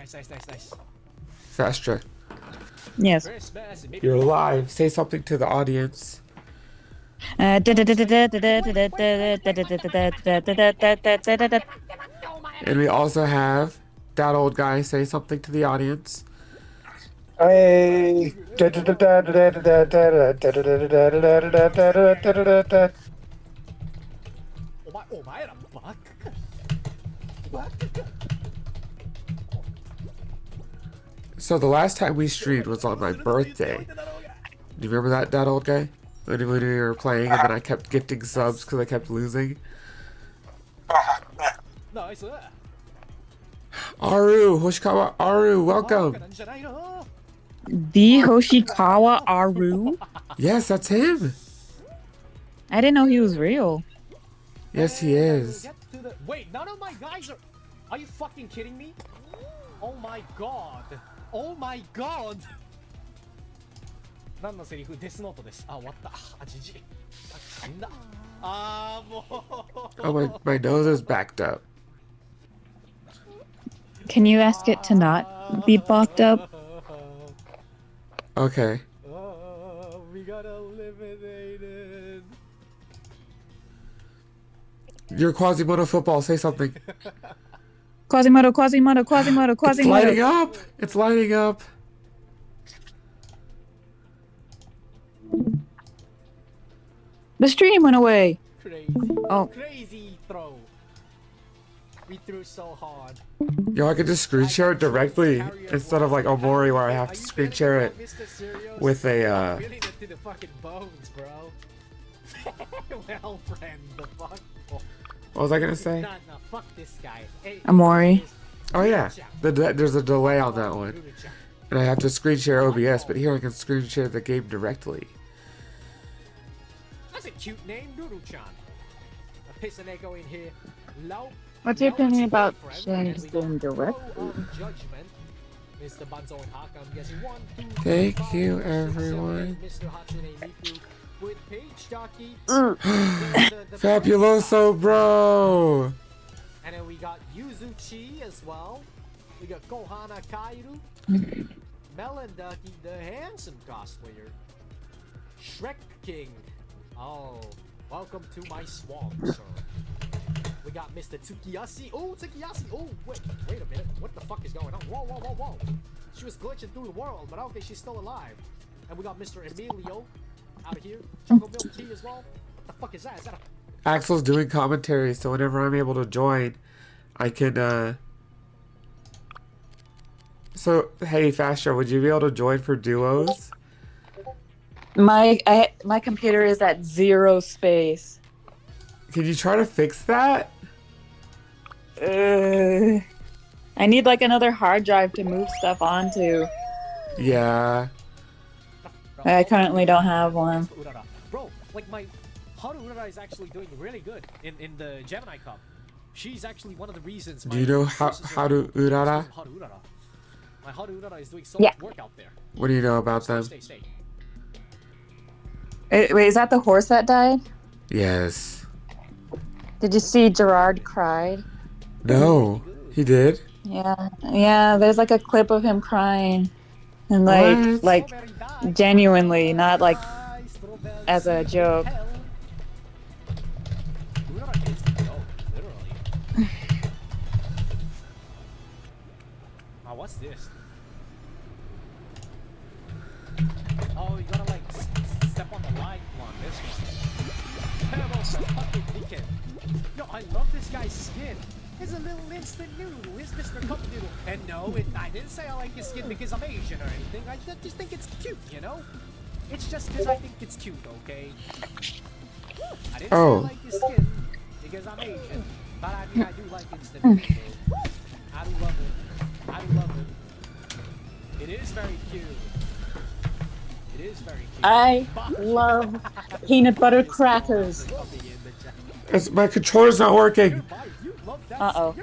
Nice. Fastra. Yes. You're live. Say something to the audience. And And we also have that old guy say something to the audience. Hey. So the last time we streamed was on my birthday. Do you remember that old guy? When we were playing and then I kept gifting subs because I kept losing. Aru, Hoshikawa Aru, welcome. the Hoshikawa Aru? Yes, that's him. I didn't know he was real. Yes, he is. Wait, none of my guys are... Are you fucking kidding me? Oh my god. Oh my god. 何のセリフデスノートです。あ、終わった。あ、じじい。あ、死んだ。あー、もう。Oh, my nose is backed up. Can you ask it to not be blocked up? Okay. We got eliminated. You're Quasimodo football. Say something. Quasimodo. It's lighting up. It's lighting up. The stream went away. Crazy. Oh. Crazy throw. We threw so hard. Yo, I could just screen share it directly instead of like Omori where I have to screen share it with a Really to the fucking bones, bro. Well, friend, the fuck. What was I gonna say? No, fuck this guy. Hey, Amori. Oh yeah, there's a delay on that one, and I have to screen share OBS, but here I can screen share the game directly. That's a cute name, Noodle-chan. A Pissaneko in here. Low. What's your opinion about sharing this game directly? Mr. Banzo and Haka, I'm guessing 1, 2, 3, Thank 5, you, 6, everyone. 7, Mr. Hatsune Miku with Paige Ducky. Fabuloso, bro. And then we got Yuzuchi as well. We got Kohana Kairu. Melon Ducky, the handsome cosplayer. Shrek King. Oh, welcome to my swamp, sir. We got Mr. Tsukiyasi. Oh, Tsukiyasi. Oh, wait a minute. What the fuck is going on? Whoa. She was glitching through the world, but okay, she's still alive. And we got Mr. Emilio out of here. Choco Milk Tea as well. What the fuck is that? Is that a... Axel's doing commentary, so whenever I'm able to join, I can, So, hey, Fastra, would you be able to join for duos? My computer is at 0 space. Can you try to fix that? I need like another hard drive to move stuff onto. Yeah. I currently don't have one. Bro, like my Haru Urara is actually doing really good in the Gemini Cup. She's actually one of the reasons. Do you know Haru Urara? My Haru Urara is doing so much work out there. What do you know about them? Stay. Wait, is that the horse that died? Yes. Did you see Gerard cried? No, he did. Yeah. There's like a clip of him crying, and like genuinely, not like as a joke. Oh, what's this? Oh, you gotta like step on the line on this one. Yo, I love this guy's skin. He's a little instant noodle. He's Mr. Cup Noodle. And no, I didn't say I like his skin because I'm Asian or anything. I just think it's cute, you know? It's just because I think it's cute, okay? I didn't say I like his skin because I'm Asian. But I mean, I do like instant noodle. I do love it. It is very cute. I love peanut butter crackers. My controller's not working. Uh-oh.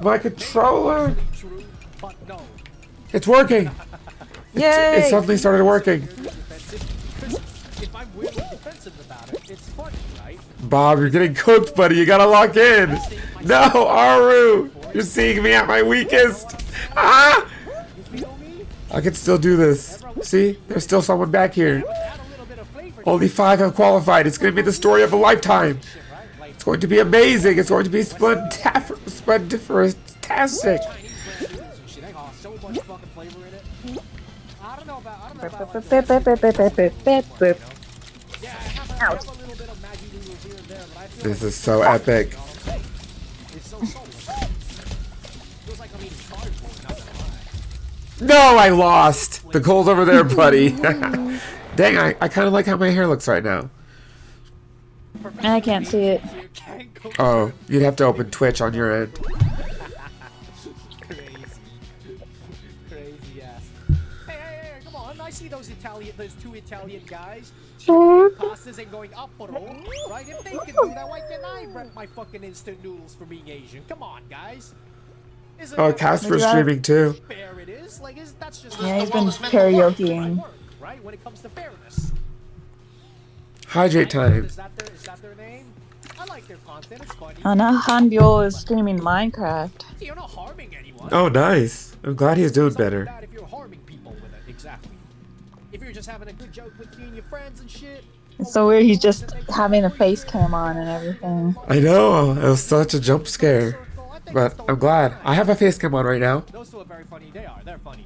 My controller. It's working. Yay! It suddenly started working. If I'm really defensive about it, it's funny, right? Bob, you're getting cooked, buddy. You gotta lock in. No, Aru! You're seeing me at my weakest! Ah! You feel me? I can still do this. See? There's still someone back here. Add a little bit of flavor. Only 5 have qualified. It's going to be the story of a lifetime. It's going to be amazing. It's going to be splendiferous-tastic. So much fucking flavor in it. I don't know about Ouch. have a little bit of Maggi noodles here and there, but I feel This is so epic. it's so soulless. Feels like I'm eating cardboard, not gonna lie. No, I lost. The goal's over there, buddy. Dang, I kind of like how my hair looks right now. I can't see it. Oh, you'd have to open Twitch on your end. Crazy ass. Hey, come on! I see those two Italian guys. Sure. Pastas ain't going up, right? If they can do that, why can't I rep my fucking instant noodles for being Asian? Come on, guys. Oh, Casper's streaming too. Fair it is. Like, that's just Yeah, he's been karaokeing. right? When it comes to fairness. Hydrate time. Is that their name? I like their content. It's funny. Now Hanbyul is streaming Minecraft. You're not harming anyone. Oh, nice. I'm glad he's doing It's not better. bad if you're harming people with it. Exactly. If you're just having a good joke with you and your friends and shit. It's so weird. He's just having a face cam on and everything. I know. It was such a jump scare. But I'm glad. I have a face cam on right now. Those two are very funny. They're funny.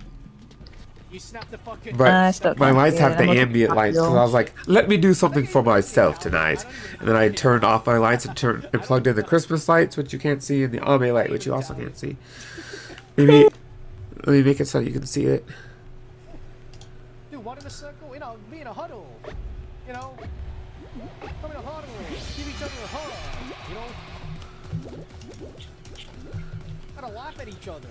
You snap the fucking. But my lights have the ambient lights because I was like, let me do something for myself tonight. And then I turned off my lights and plugged in the Christmas lights, which you can't see, and the Ame light, which you also can't see. Maybe let me make it so you can see it. Dude, one in a circle, be in a huddle. Come in a huddle. Give each other a hug. Gotta laugh at each other.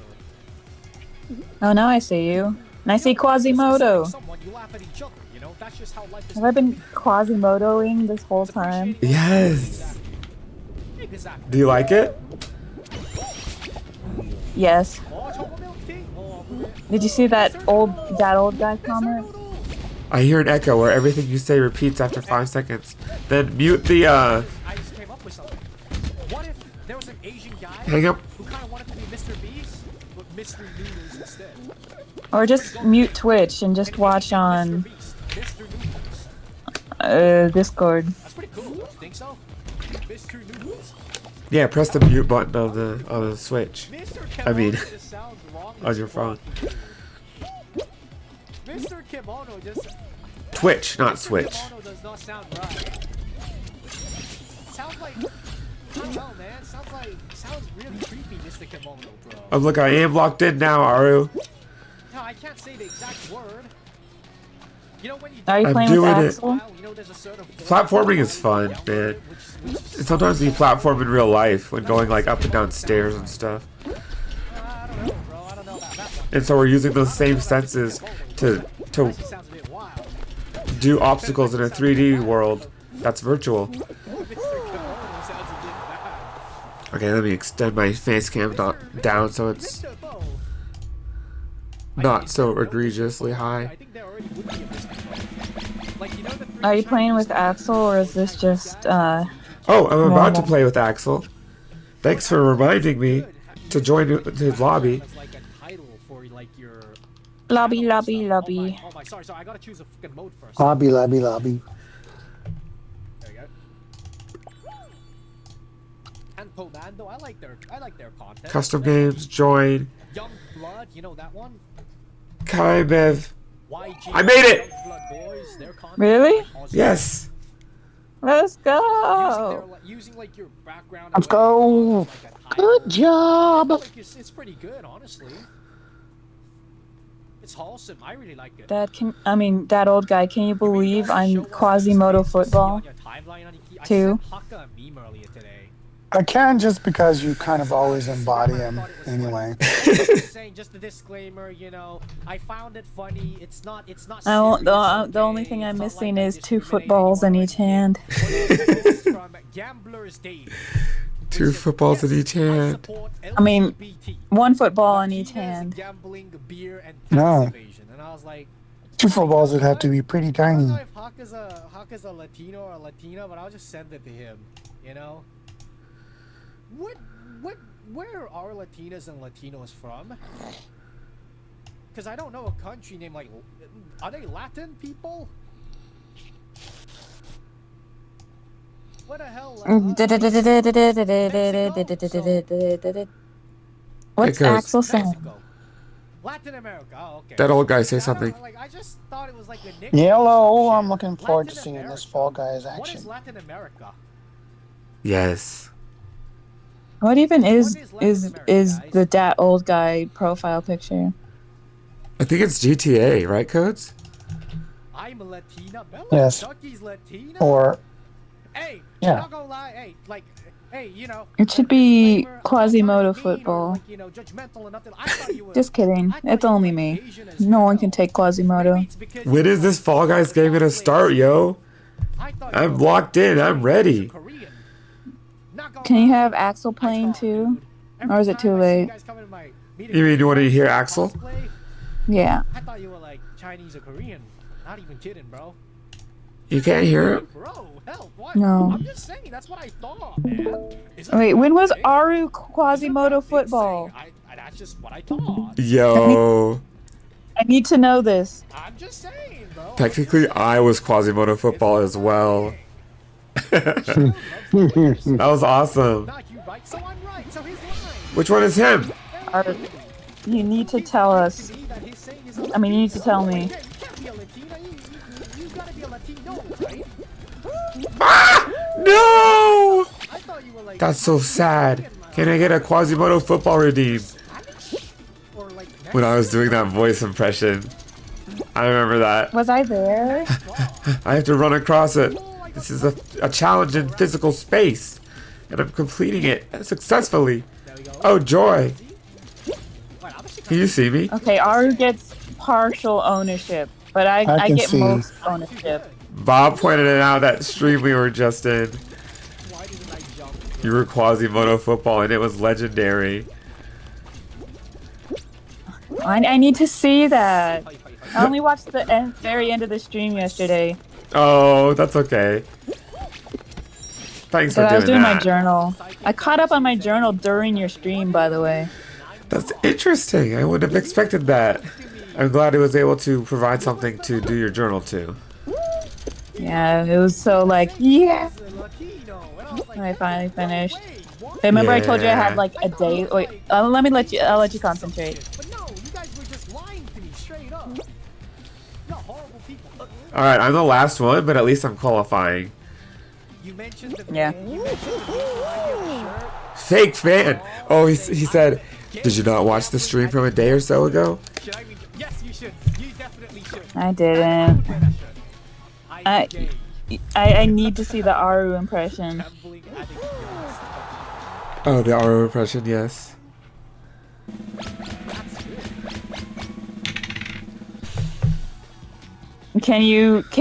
Oh, now I see you. And I see Quasimodo. Someone, you laugh at each other. That's just how life is. Have I been Quasimodoing this whole time? Yes. Exactly. Do you like it? Yes. Oh, chocolate milk tea. Oh, Did you see that DatOldGuy comment? I hear an echo where everything you say repeats after 5 seconds. Then mute the I just came up with something. What if there was an Asian guy hang up. who kind of wanted to be Mr. Beast, but Mr. Noodles instead? Or just mute Twitch and just watch on Mr. Noodles. Discord. That's pretty cool. Don't you think so? Mr. Noodles. Yeah, press the mute button on the Switch. I mean, Just sounds wrong on as your phone. fuck. Mr. Kimono just. Twitch, not Switch. Kimono does not sound right. Sounds like. I don't know, man. Sounds really creepy, Mr. Kimono, bro. Oh, look, I am locked in now, Aru. No, I can't say the exact word. When you Are you I'm playing with doing it. Axel? there's a certain Platforming is fun, man. And sometimes you platform in real life when going like up and down stairs and stuff. I don't know, bro. I don't know about that one. And so we're using those same senses to Sounds a bit wild. do obstacles in a 3D world that's virtual. Mr. Kimono sounds a bit bad. Okay, let me extend my face cam down so it's Mr. Bo. not so egregiously I high. think there already would be a Mr. Kimono. Like, the three Are you playing with Chinese Axel or is this just Oh, I'm about to normal? play with Axel. Thanks for reminding me to join his lobby. as, like, a title for, like, your lobby, channel lobby, stuff. lobby? Oh my, sorry, I gotta choose a fucking mode first. Lobby. There you go. And Pomando, I like their content. Custom games, join. Young Blood, you know that one? Kaibev. YG, I made it! Young Blood Boys, their content Really? is awesome. Yes. Let's Using, go! using like your background. Let's and what go. like a Good timer. job. Like it's pretty good, honestly. It's wholesome. I really like it. DatOldGuy, can you believe I'm Quasimodo football? too? I can just because you kind of always embody him anyway. Saying just a disclaimer, I found it funny. It's not. The only thing I'm missing is 2 footballs in each hand. From Gambler's Day. 2 footballs in each hand. I mean, 1 football in each hand. Gambling, beer, and No. tax evasion. And I was like, 2 footballs would have to be pretty I don't tiny. know if Hawk is a Latino or a Latina, but I'll just send it to him. What where are Latinas and Latinos from? Because I don't know a country named like. Are they Latin people? What the hell? What's It goes. Axel saying? Mexico. Latin America. Oh, okay. That old guy say I don't something. know, like, I just thought it was like the nickname. Yellow. or some I'm shit. looking forward to Latin seeing this America. Fall Guys What is action. Latin America? Yes. What even is What is Latin America, is guys? the DatOldGuy profile picture? I think it's GTA, right, Codes? I'm a Latina. Bella Yes. Ducky's Latina. Or Hey, Yeah. not gonna lie. Hey, like, hey, you know. It should a be disclaimer, I'm not Quasimodo trying to be mean or, football. like, you know, judgmental or nothing. I thought you were. Just kidding. I thought It's you were, only like, me. Asian as No one hell. can take Quasimodo. Maybe it's because When you is know, this Fall Guys game gonna cosplay start, yo? I thought I'm you were, locked in. I'm Chinese or ready. Korean. Not gonna Can you lie. have Axel I playing thought, too? dude, every Or is it time too I see late? you guys come into my meeting You mean you want to rooms hear and Axel? cosplay, Yeah. I thought you were like Chinese or Korean. Not even kidding, bro. You can't hear him? Bro, hell, what? No. I'm just saying, that's what I thought, man. Is it Wait, a when bad was thing? Aru Is it a Quasimodo bad thing football? saying that's just what I thought. Yo. I need to know this. I'm just saying, bro. I'm Technically, just I was Quasimodo football as well. saying. That was awesome. Not you, right? So I'm right. So he's lying. Which one is him? Aru, you need to tell us. I mean, you need to tell me. Yeah, you can't be a Latina. You gotta be a Latino, right? No! I thought you were like. That's so sad. Can I get a Quasimodo football redeemed? Spanish? Or like When I was doing that voice impression. I remember that. Was I there? I have to run across it. This is a challenge in physical space. And I'm completing it successfully. There we go. Oh, joy. Wait, obviously Can you see me? Okay, Aru gets partial ownership, but I can get see. most ownership. Bob pointed it out that stream we were just in. why didn't I jump? You were Quasimodo football and it was legendary. I need to see that. I only watched the very end of the stream yesterday. Oh, that's okay. Thanks for But I was doing doing my that. journal. I caught up on my journal during your stream, by the way. That's interesting. I wouldn't have expected that. I'm glad it was able to provide something to do your journal to. Yeah, it was so like, yeah. He's a Latino. And I was like, When I finally finished. wait, what? Remember I told you I Yeah. had like a day. Wait, I'll let you concentrate. But no, you guys were just lying to me straight up. You're horrible people. Alright, I'm the last one, but at least I'm qualifying. You mentioned the Yeah. you mentioned the new idea of the shirt. Fake fan! Oh, he said, did you not watch the stream from a day or so ago? Should I be? Yes, you should. You definitely should. I didn't. Wear that shirt. I'm gay. I need to see the Aru impression. Gambling addict. Yes. Oh, the RO impression, yes. That's good. Can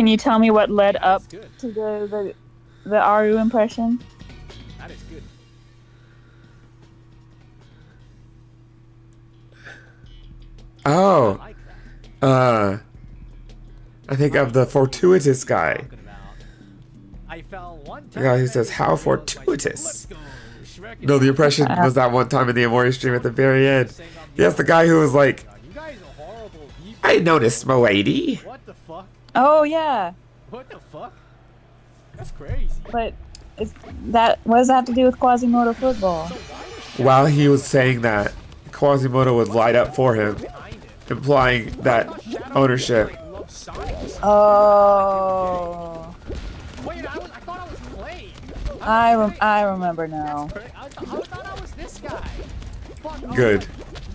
you tell me what led up That's good. to the Aru impression? That is good. I Oh, like that. I think of the fortuitous guy. Talking about. I fell one The time. guy who and says, I how was like, fortuitous. Let's go. Shrek No, the impression was that one time in the Amori stream at the very end. Yes, the guy who was like, You guys are horrible people. I noticed, m'lady. What the fuck? Oh yeah, What the fuck? That's crazy. but what does that have to do with Quasimodo football? While he was saying that, Quasimodo would light up for him, Behind it. implying that ownership. Like, love Sonic. Oh, Wait, I thought I was playing. I remember now. I thought I was this guy. Fuck, I was Good. like-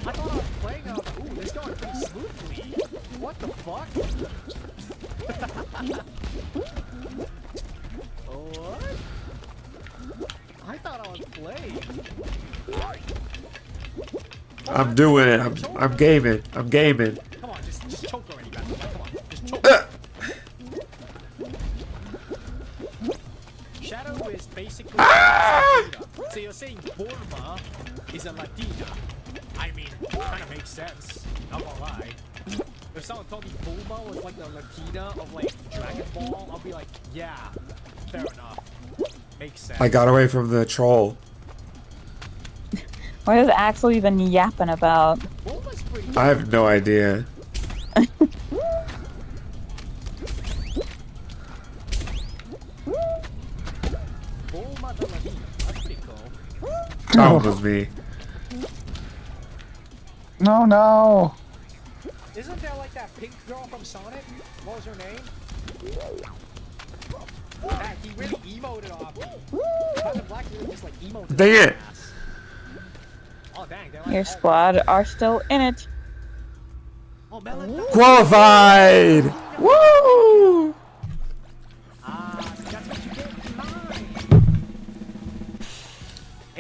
I thought I was playing. I was like, ooh, this going pretty smoothly. What the fuck? What? I thought I was playing. I'm doing it. I'm gaming. I'm gaming. Come on, just choke already, guys. Come on, just choke. Shadow is basically Latina. So you're saying Bulma is a Latina. I mean, kind of makes sense. Not gonna lie. If someone told me Bulma was like the Latina of like Dragon Ball, I'll be like, yeah, fair enough. Makes sense. I got away from the troll. What is Axel even yapping about? I have no idea. That one was me. No, no. Isn't there like that pink girl from Sonic? What was her name? That he really emoted off me. Kind of Black really just like emoted. Dang it! Oh dang! They're Your like, squad are still in it. oh, Melon. Qualified! Woo! That's what you get. Mine.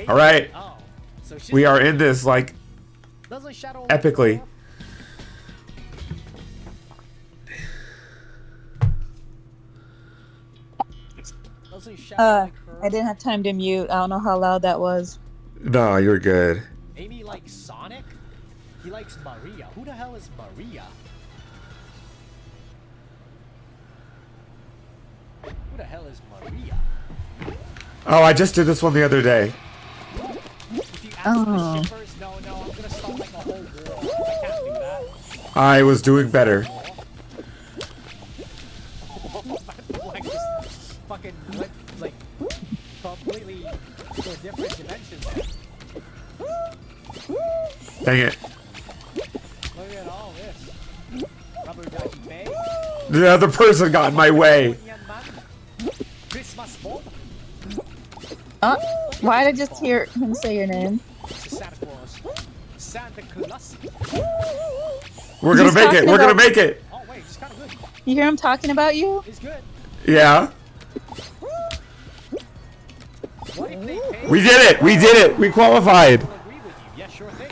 All right, Oh, so she's we are in this like doesn't Shadow epically. Doesn't Shadow like her? I didn't have time to mute. I don't know how loud that was. No, you're good. Amy likes Sonic. He likes Maria. Who the hell is Maria? Who the hell is Maria? Oh, I just did this one the other day. If you ask the shippers, no, I'm gonna start like a whole war. I can't do that. I was doing better. Like just fucking went like completely to a different dimension there. Dang it. Look at all this. Rubber ducky bay. The other person got in my way. Christmas bomb. Why did I just hear him say your name? Santa Claus. Santa Claus. We're gonna make it. We're gonna make it. Oh wait, it's kind of good. You hear him talking about you? It's good. Yeah. What if they pay? We did it. We did it. We qualified. I'll agree with you. Yeah, sure thing.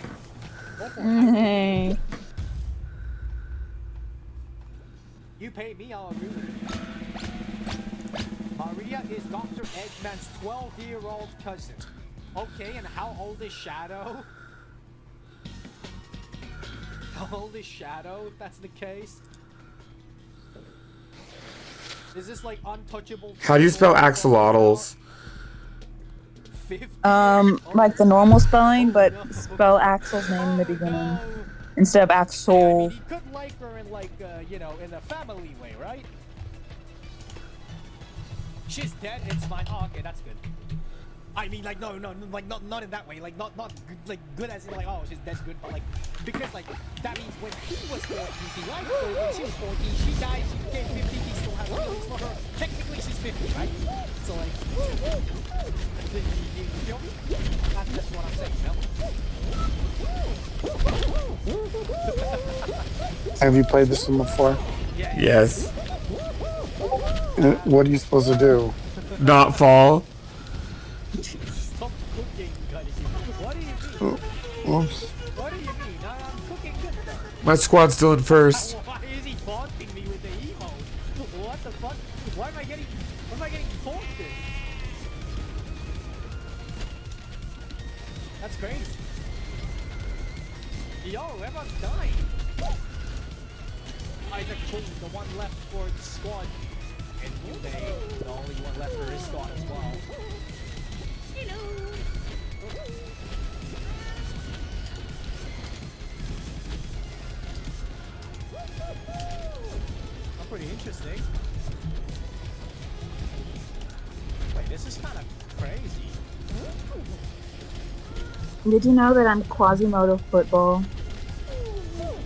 Go for it. Hey. You pay me, I'll agree with you. Maria is Dr. Eggman's 12-year-old cousin. Okay, and how old is Shadow? How old is Shadow, if that's the case? Is this like untouchable? How do you spell axolotls? 50? Like the normal spelling, but spell Axel's name in the beginning instead of Yeah, I Axel. mean, he could like her in like, you know, in a family way, right? She's dead, it's fine. Oh, okay, that's good. I mean, like, no, like, not in that way. Like, not good, like, good as in, like, oh, she's dead good, but, like, because, like, that means when he was 14, he liked her. When she was 14, she died, she became 50, he still has feelings for her. Technically, she's 50, right? So, like, you feel me? That's just what I'm saying, you know? Have you played this one before? Yeah. Yes. What are you supposed to do? Not fall. Stop cooking, Gunny. What do you mean? Oops. What do you mean? I'm cooking good though. My squad's still in first. Why is he taunting me with the emote? What the fuck? Why am I getting taunted? That's crazy. Yo, everyone's dying. Isaac King, the one left for the squad. And New Day, the only one left for his squad as well. Hello. Oh, pretty interesting. Wait, this is kind of crazy. Did you know that I'm Quasimodo football?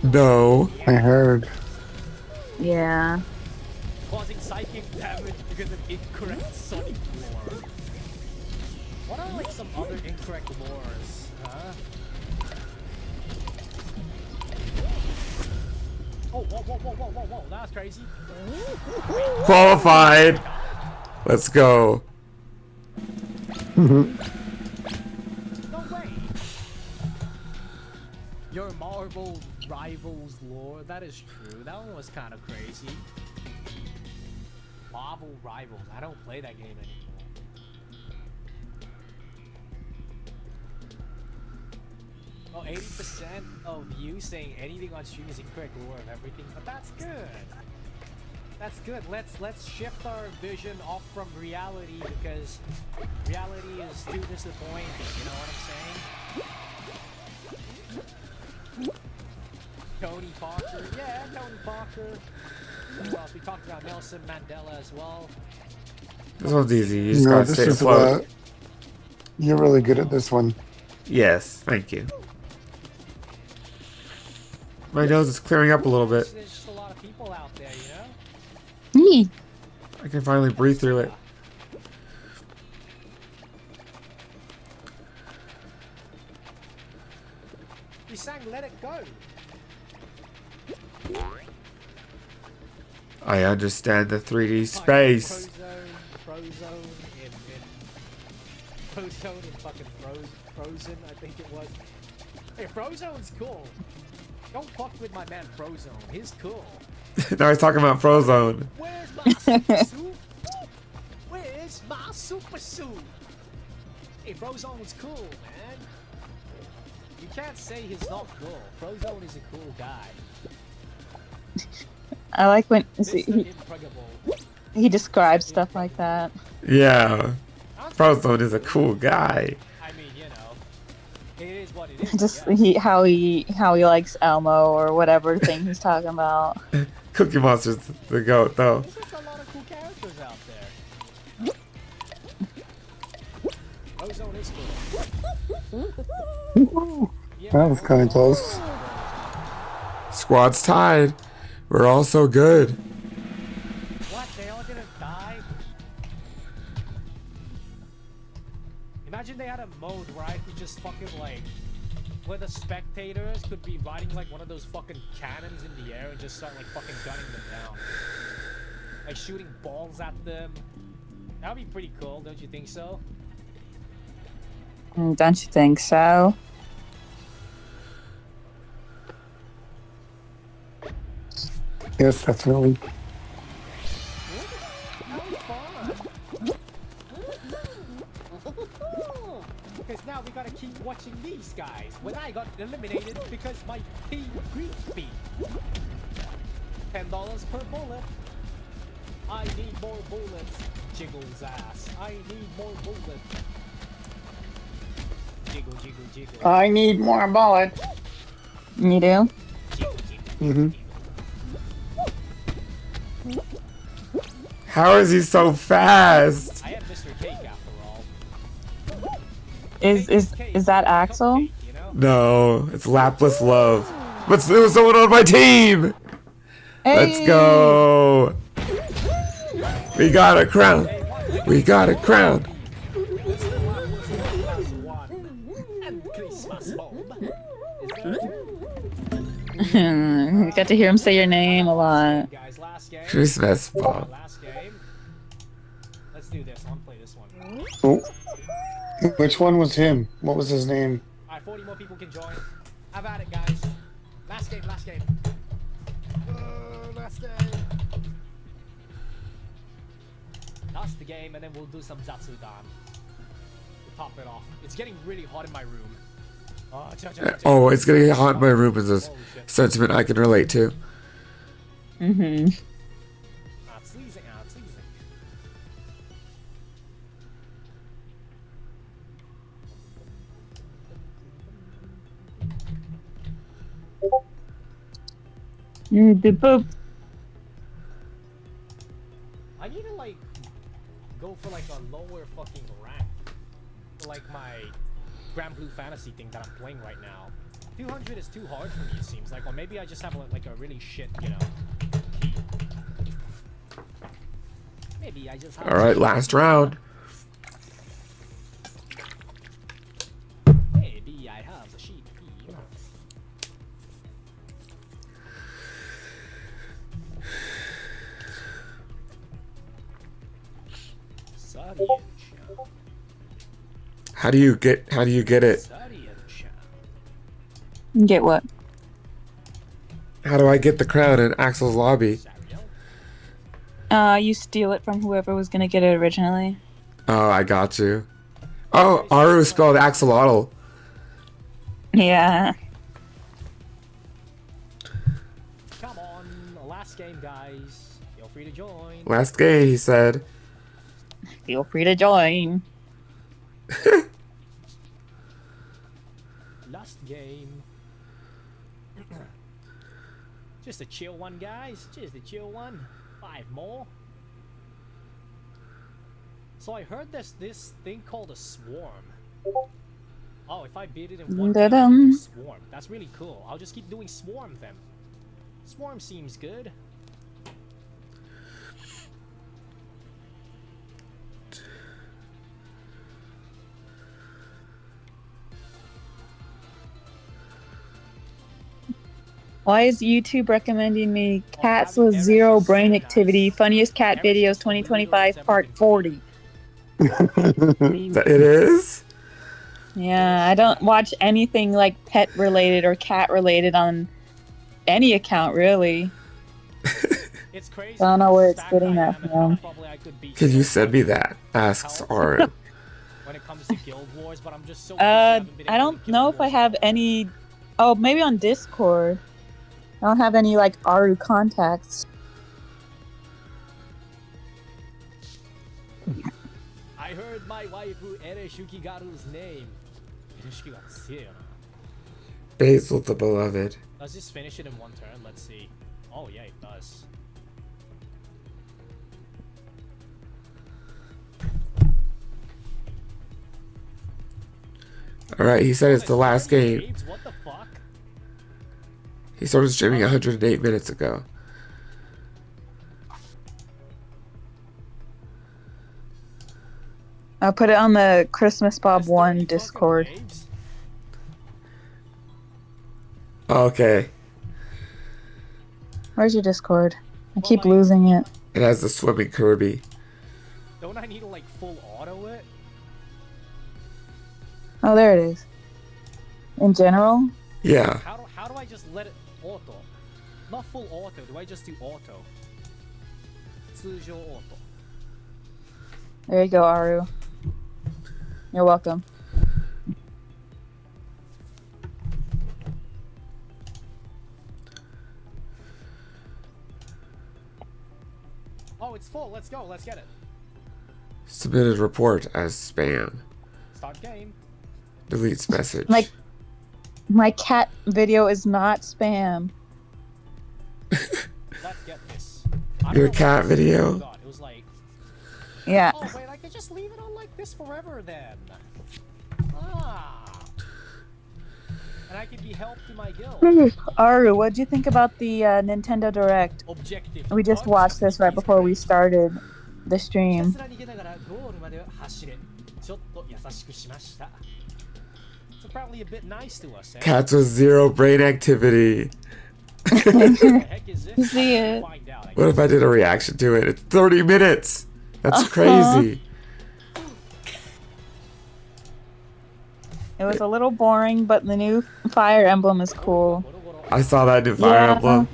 No. I heard. Yeah. Causing psychic damage because of incorrect Sonic lore. What are like some other incorrect lores? Huh? Oh, whoa, that was crazy. Qualified. Let's go. No way. Your Marvel Rivals lore, that is true. That one was kind of crazy. Marvel Rivals. I don't play that game anymore. Oh, 80% of you saying anything on stream is incorrect lore of everything, but that's good. That's good. Let's shift our vision off from reality because reality is too disappointing. You know what I'm saying? Tony Parker. Yeah, Tony Parker. Who else? We talked about Nelson Mandela as well. This one's easy. You just No, gotta this stay is afloat. you're really good at this one. Yes, thank you. My nose is clearing up a little bit. There's just a lot of people out there, you know? Yee. I can finally breathe through it. We sang Let It Go. I understand the 3D space. Frozone in fucking Frozen, I think it was. Hey, Frozone's cool. Don't fuck with my man Frozone. He's cool. Now he's talking about Frozone. Where's my super suit? Where's my super suit? Hey, Frozone's cool, man. You can't say he's not cool. Frozone is a cool guy. I like when Mr. he describes stuff like that. Yeah. Frozone is a cool guy. I mean, you know, it is what it is. Just I guess. how he likes Elmo or whatever thing he's talking about. Cookie Monster's the goat, though. There's just a lot of cool characters out there. Frozone is cool. That was kind of close. Squad's tied. We're all so good. What? They all didn't die? Imagine they had a mode where I could just fucking like, where the spectators could be riding like one of those fucking cannons in the air and just start like fucking gunning them down. Like shooting balls at them. That would be pretty cool, don't you think so? Don't you think so? Yes, definitely. Because now we gotta keep watching these guys. When I got eliminated because my team griefed me. $10 per bullet. I need more bullets. Jiggle's ass. I need more bullets. Jiggle, jiggle, jiggle. I need more bullets. You do? Jiggle, jiggle. Mm-hmm. How is he so fast? I am Mr. Cake after all. Is that Axel? Cupcake, you know? No, it's Lapless Love. But there was someone on my team! Let's Hey! go! We got a crown! We got a crown! And Christmas bomb. You got to hear him say your name a lot. Guys, last game. Christmas bomb. Last game. Let's do this. I want to play this one. Oh. Which one was him? What was his name? Alright, 40 more people can join. Have at it, guys. Last game, last game. Last game. Last the game, and then we'll do some Zatsudan to top it off. It's getting really hot in my room. Oh, it's gonna get hot in my room is a sentiment I can relate to. Mm-hmm. It's freezing. It's freezing. The poop. I need to like go for like a lower fucking rank, for, like my Grand Blue Fantasy thing that I'm playing right now. 200 is too hard for me, it seems like, or maybe I just have like a really shit, you know, key. Maybe I just have. Alright, last round. Maybe I have a sheet key. How do you get it? Get what? How do I get the crown in Axel's lobby? You steal it from whoever was gonna get it originally. Oh, I got you. Oh, Aru spelled axolotl. Yeah. Come on, last game, guys. Feel free to join. Last game, he said. Feel free to join. Last game. Just a chill one, guys. Just a chill one. 5 more. So I heard there's this thing called a swarm. Oh, if I beat it in one game, I can do swarm. That's really cool. I'll just keep doing swarm then. Swarm seems good. Why is YouTube recommending me cats with zero brain activity? Funniest cat videos 2025 part 40. It is? Yeah, I don't watch anything like pet related or cat related on any account really. It's crazy. I don't know where it's getting that from. Can you send me that? Asks Aaron. When it comes to Guild Wars, but I'm just so I don't know if I have any. Oh, maybe on Discord. I don't have any like Aru contacts. I heard my waifu Ere Shukigaru's name. Basil the Beloved. Does this finish it in one turn? Let's see. Oh yeah, it does. Alright, he said it's the last game. What the fuck? He started streaming 108 minutes ago. I'll put it on the Christmas Bob 1 Discord. Okay. Where's your Discord? I keep losing it. It has the swimming Kirby. Don't I need to like full auto it? Oh, there it is. In general? Yeah. How do I just let it auto? Not full auto. Do I just do auto? 通常 auto. There you go, Aru. You're welcome. Oh, it's full. Let's go. Let's get it. Submitted report as spam. Start game. Deletes message. My cat video is not spam. Let's get this. Your cat video? It was like, Yeah. oh wait, I could just leave it on like this forever then. Ah. And I could be helped to my guild. Aru, what'd you think about the Nintendo Direct? Objective. We just watched this right before we started the stream. So probably a bit nice to us. Eh? Cats with zero brain activity. What the heck is this? You see it? Find out, I What if I did a reaction to it? It's 30 minutes. That's crazy. It was a little boring, but the new Fire Emblem is cool. I saw that new Fire Yeah. Emblem.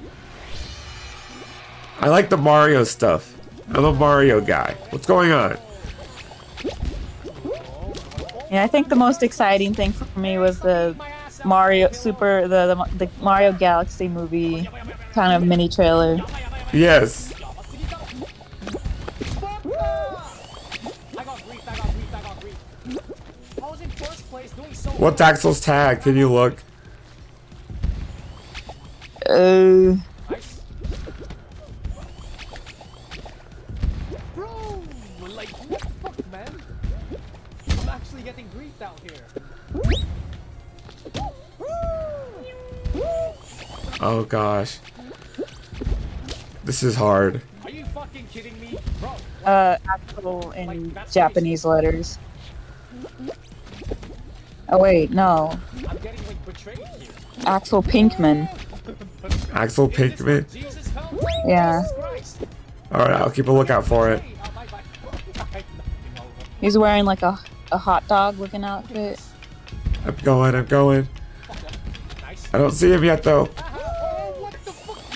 I like the Mario stuff. I'm a Mario guy. What's going on? Yeah, I think the most exciting thing for me was the Mario the Mario Galaxy movie kind of mini trailer. Yes. What's Axel's tag? Can you look? Uh, Bro, like what the fuck, man? I'm actually getting griefed out here. Oh gosh. This is hard. Are you fucking kidding me, bro? Axel in Japanese letters. Oh wait, no. I'm getting like betrayed here. Axel Pinkman. Axel Pinkman. Jesus help me. Yeah. Jesus Christ. Alright, I'll keep a lookout for it. Hey, bye. He's wearing like a hot dog looking outfit. I'm going. Nice. I don't see him yet though. Oh, what the fuck?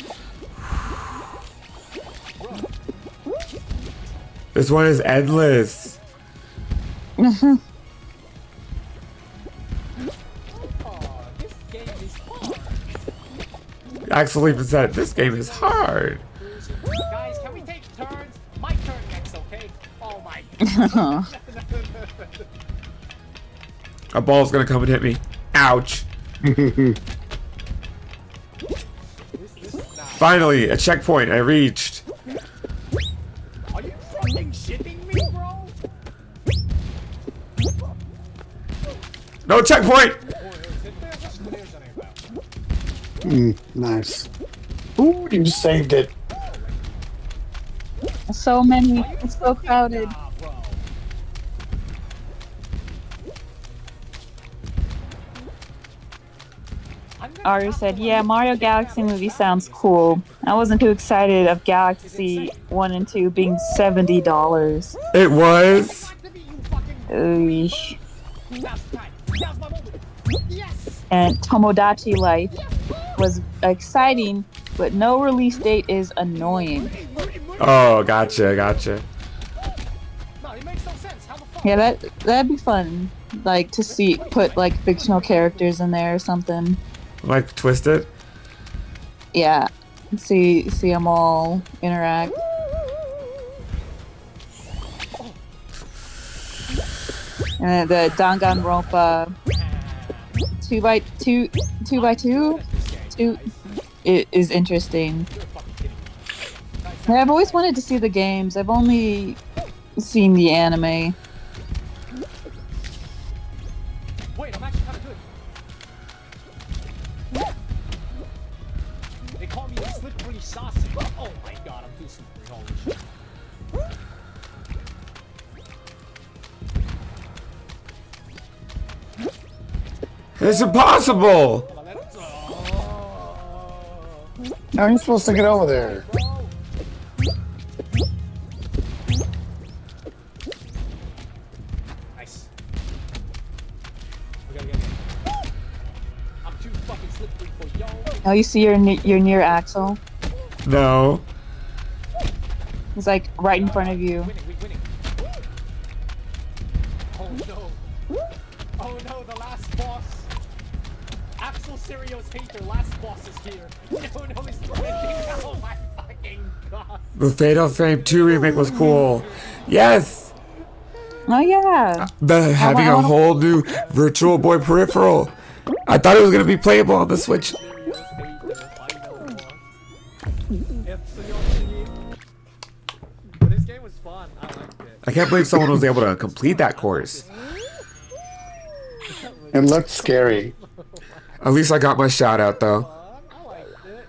This one is endless. Oh, this game is hard. Axel even said this game is hard. Guys, can we take turns? My turn next, okay? Oh my. A ball's gonna come and hit me. Ouch. This is not. Finally, a checkpoint I reached. Are you fucking shitting me, bro? No checkpoint! Nice. Ooh, you saved it. So many. It's so crowded. Ari said, yeah, Mario Galaxy movie sounds cool. I wasn't too excited of Galaxy 1 and 2 being $70. It was. Oosh. And Tomodachi Life was exciting, but no release date is annoying. Oh, gotcha. Yeah, that'd be fun. Like to put like fictional characters in there or something. Like Twisted? Yeah. See them all interact. And the Danganronpa 2x2 it is interesting. Yeah, I've always wanted to see the games. I've only seen the anime. Wait, I'm actually kind of good. They call me a slippery sausage. Oh my god, I'm too slippery. Holy shit. It's impossible! How are you supposed to get over there? Nice. Okay. I'm too fucking slippery for yo. Oh, you see you're near Axel. No. He's like right in front of you. We're winning. Oh no, the last boss. Axel Syrios hater, last boss is here. No, he's winning. Oh my fucking god. The Fatal Frame 2 remake was cool. Yes! Oh yeah. Having a whole new Virtual Boy peripheral. I thought it was going to be playable on the Switch. But this game was fun. I liked it. I can't believe someone was able to complete that course. It looked scary. At least I got my shout out though. I liked it.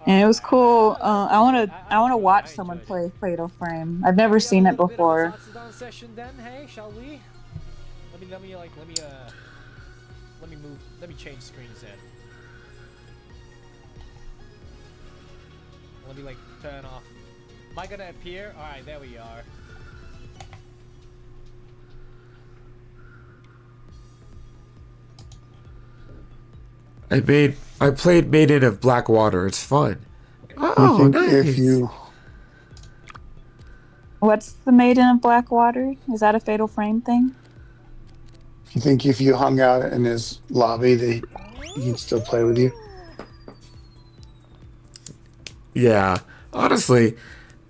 And it was cool. I wanna watch someone play Fatal Frame. I've never seen it before. Session then, hey, shall we? Let me change screens then. Let me like turn off. Am I gonna appear? Alright, there we are. I played Maiden of Blackwater. It's fun. Oh, nice. What's the Maiden of Blackwater? Is that a Fatal Frame thing? You think if you hung out in his lobby, he'd still play with you? Yeah. Honestly,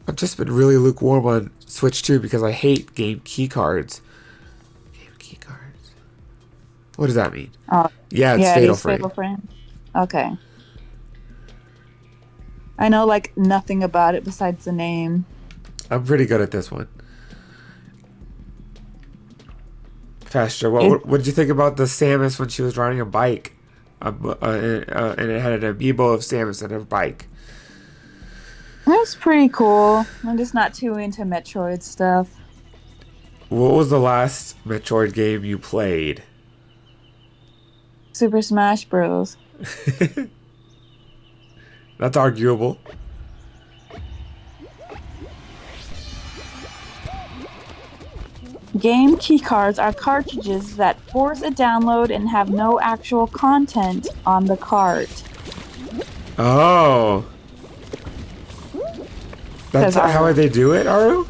I've just been really lukewarm on Switch 2 because I hate game key cards. Game key cards. What does that mean? Yeah, it's Fatal Frame. Fatal Frame. Okay. I know like nothing about it besides the name. I'm pretty good at this one. Fastra, what did you think about the Samus when she was riding a bike? And it had an amiibo of Samus on her bike. That's pretty cool. I'm just not too into Metroid stuff. What was the last Metroid game you played? Super Smash Bros. That's arguable. Game keycards are cartridges that force a download and have no actual content on the cart. Oh. That's how they do it, Aru?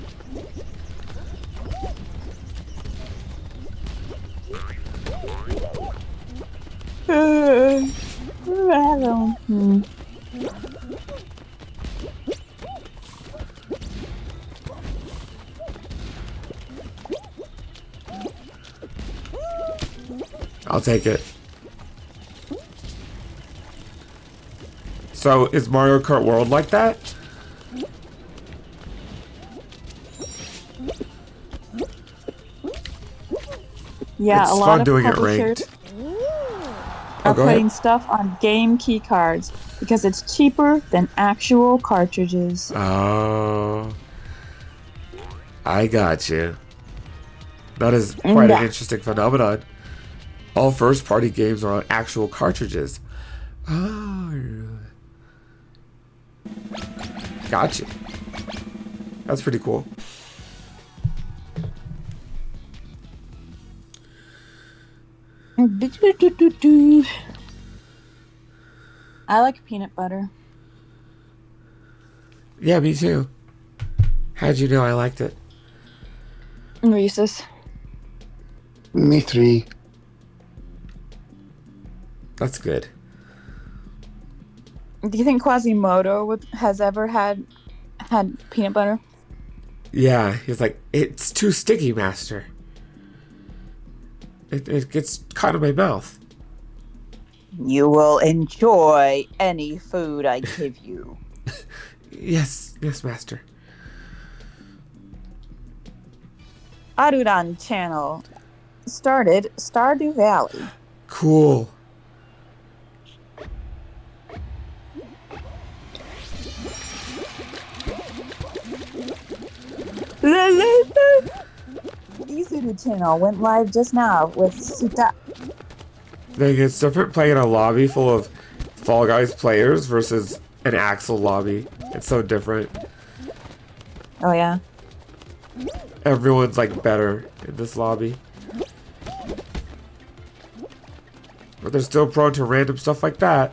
I'll take it. So is Mario Kart World like that? Yeah, It's a lot fun of doing it publishers ranked. are go ahead. putting stuff on game key cards because it's cheaper than actual cartridges. Oh, I got you. That is quite an Yeah. interesting phenomenon. All first-party games are on actual cartridges. Oh, gotcha. That's pretty cool. I like peanut butter. Yeah, me too. How'd you know I liked it? Reese's. Me 3. That's good. Do you think Quasimodo has ever had peanut butter? Yeah, he's like, it's too sticky, master. It gets caught in my mouth. You will enjoy any food I give you. Yes, master. Arudan channel started Stardew Valley. Cool. Izuru channel went live just now with Suta. Like, it's different playing in a lobby full of Fall Guys players versus an Axel lobby. It's so different. Oh yeah. Everyone's like better in this lobby. But they're still prone to random stuff like that.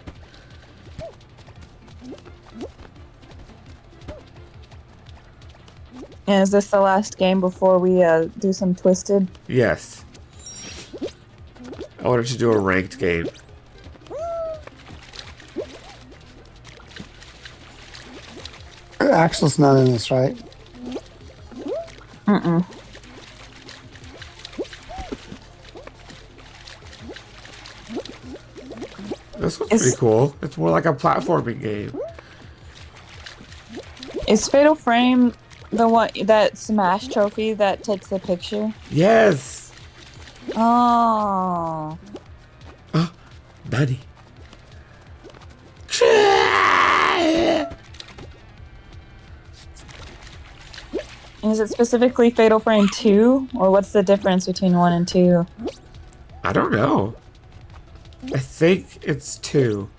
And is this the last game before we do some Twisted? Yes. I wanted to do a ranked game. Axel's not in this, right? Mm-mm. This one's pretty cool. It's more like a platforming game. Is Fatal Frame the one that Smash trophy that takes the picture? Yes! Oh. Nani? Is it specifically Fatal Frame 2? Or what's the difference between 1 and 2? I don't know. I think it's 2.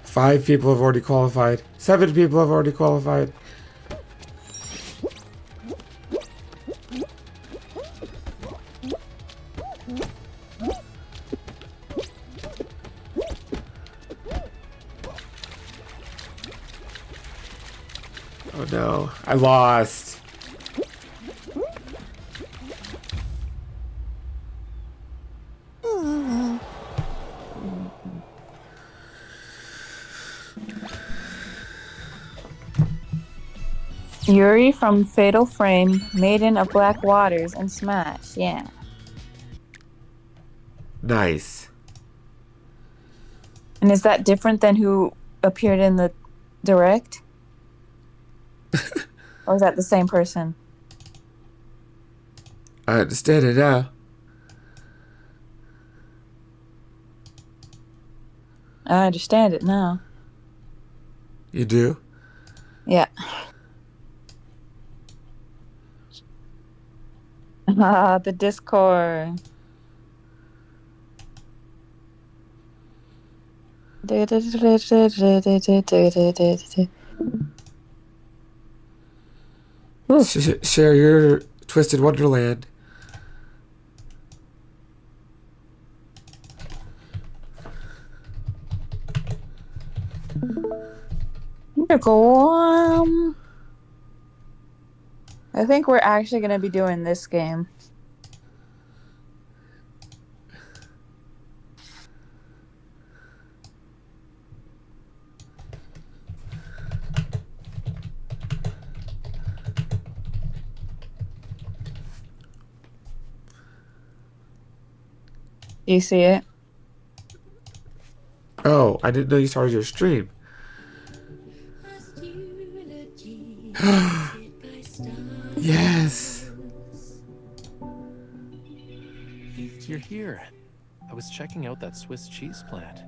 Five people have already qualified. 7 people have already qualified. Oh no, I lost. Yuri from Fatal Frame, Maiden of Black Waters, and Smash, yeah. Nice. And is that different than who appeared in the direct? Or is that the same person? I understand it now. I understand it now. You do? Yeah. Ah, the Discord. Ooh. Share your Twisted Wonderland. I think we're actually going to be doing this game. You see it? Oh, I didn't know you started your stream. Yes. You're here. I was checking out that Swiss cheese plant.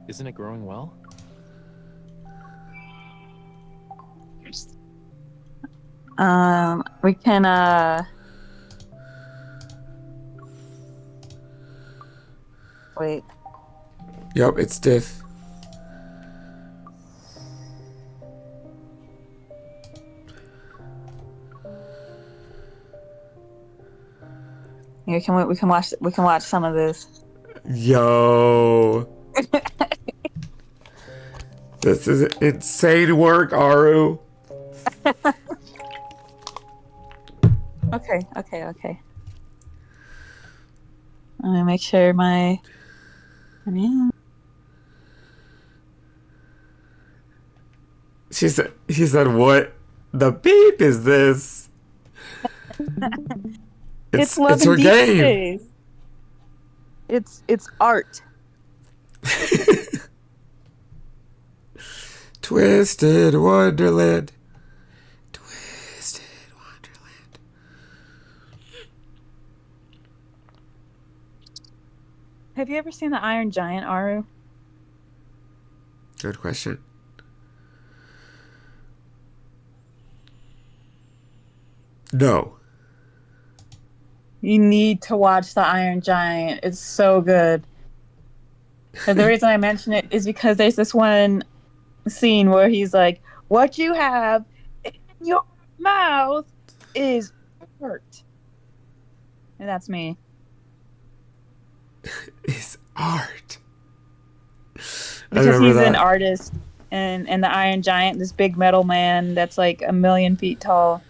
Isn't it growing well? We can wait. Yep, it's stiff. Here, we can watch some of this. Yo. This is insane work, Aru. Okay. Let me make sure my. Yeah. She said, what the beep is this? It's Love her and game. It's art. Twisted Wonderland. Twisted Wonderland. Have you ever seen the Iron Giant, Aru? Good question. No. You need to watch the Iron Giant. It's so good. And the reason I mention it is because there's this one scene where he's like, "What you have in your mouth is art," and that's me. It's art. Because he's an artist, and the Iron Giant, this big metal man that's like 1,000,000 feet tall.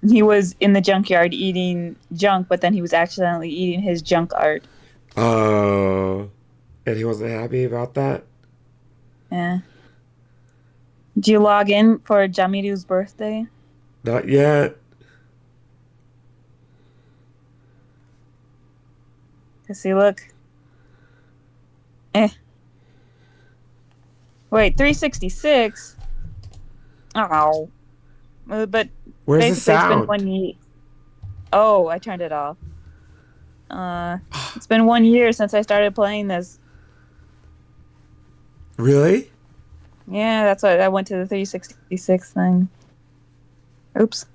He was in the junkyard eating junk, but then he was accidentally eating his junk art. Oh, and he wasn't happy about that? Yeah. Do you log in for Jamiru's birthday? Not yet. See, look. Wait, 366? Oh. But where's the sound? It's been 1 year. Oh, I turned it off. It's been 1 year since I started playing this. Really? Yeah, that's why I went to the 366 thing. Oops.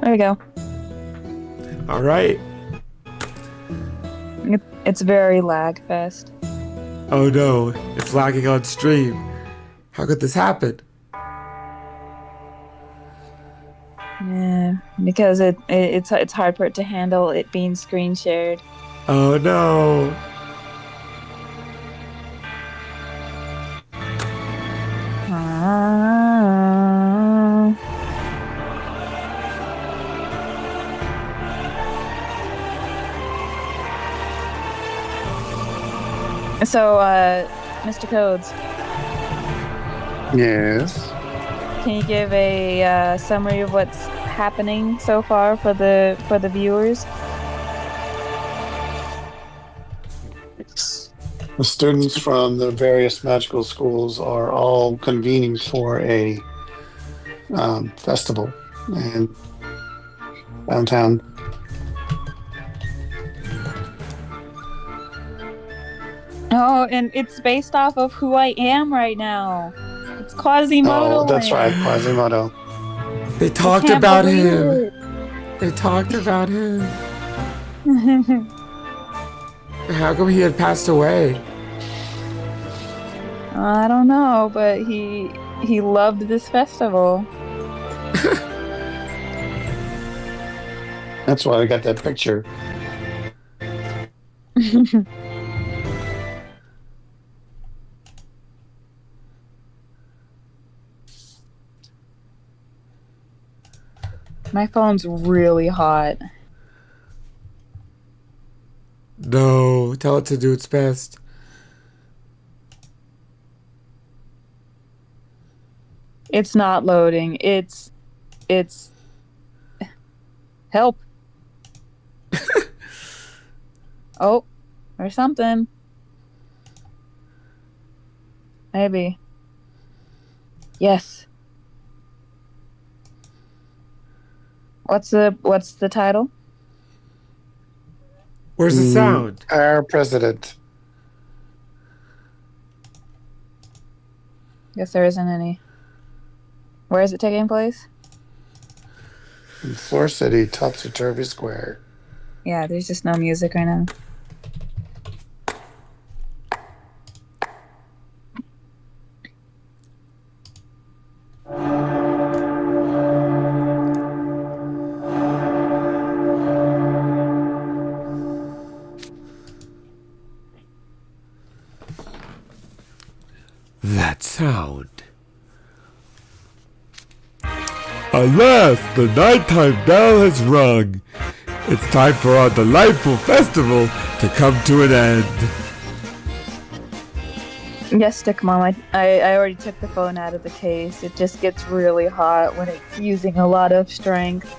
There we go. All right. It's very lag fest. Oh no, it's lagging on stream. How could this happen? Yeah, because it's hard for it to handle it being screen shared. Oh no. So, Mr. Codes. Yes. Can you give a summary of what's happening so far for the viewers? The students from the various magical schools are all convening for a festival in downtown. Oh, and it's based off of who I am right now. It's Quasimodo. Oh, that's right, Quasimodo. They talked about him. They talked about him. How come he had passed away? I don't know, but he loved this festival. That's why I got that picture. My phone's really hot. No, tell it to do its best. It's not loading. It's help. Oh, or something. Maybe. Yes. What's the title? Where's the sound? Our president. Guess there isn't any. Where is it taking place? In Floor City, Topsy-Turvy Square. Yeah, there's just no music right now. That sound. Alas, the nighttime bell has rung. It's time for our delightful festival to come to an end. Yes, Stick Mom, I already took the phone out of the case. It just gets really hot when it's using a lot of strength.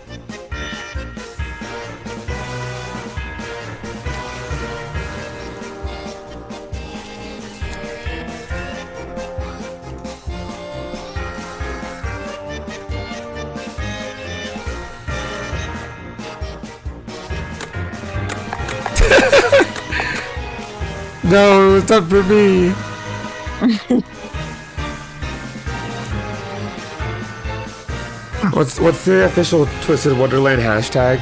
No, it's not for me. What's the official Twisted Wonderland hashtag?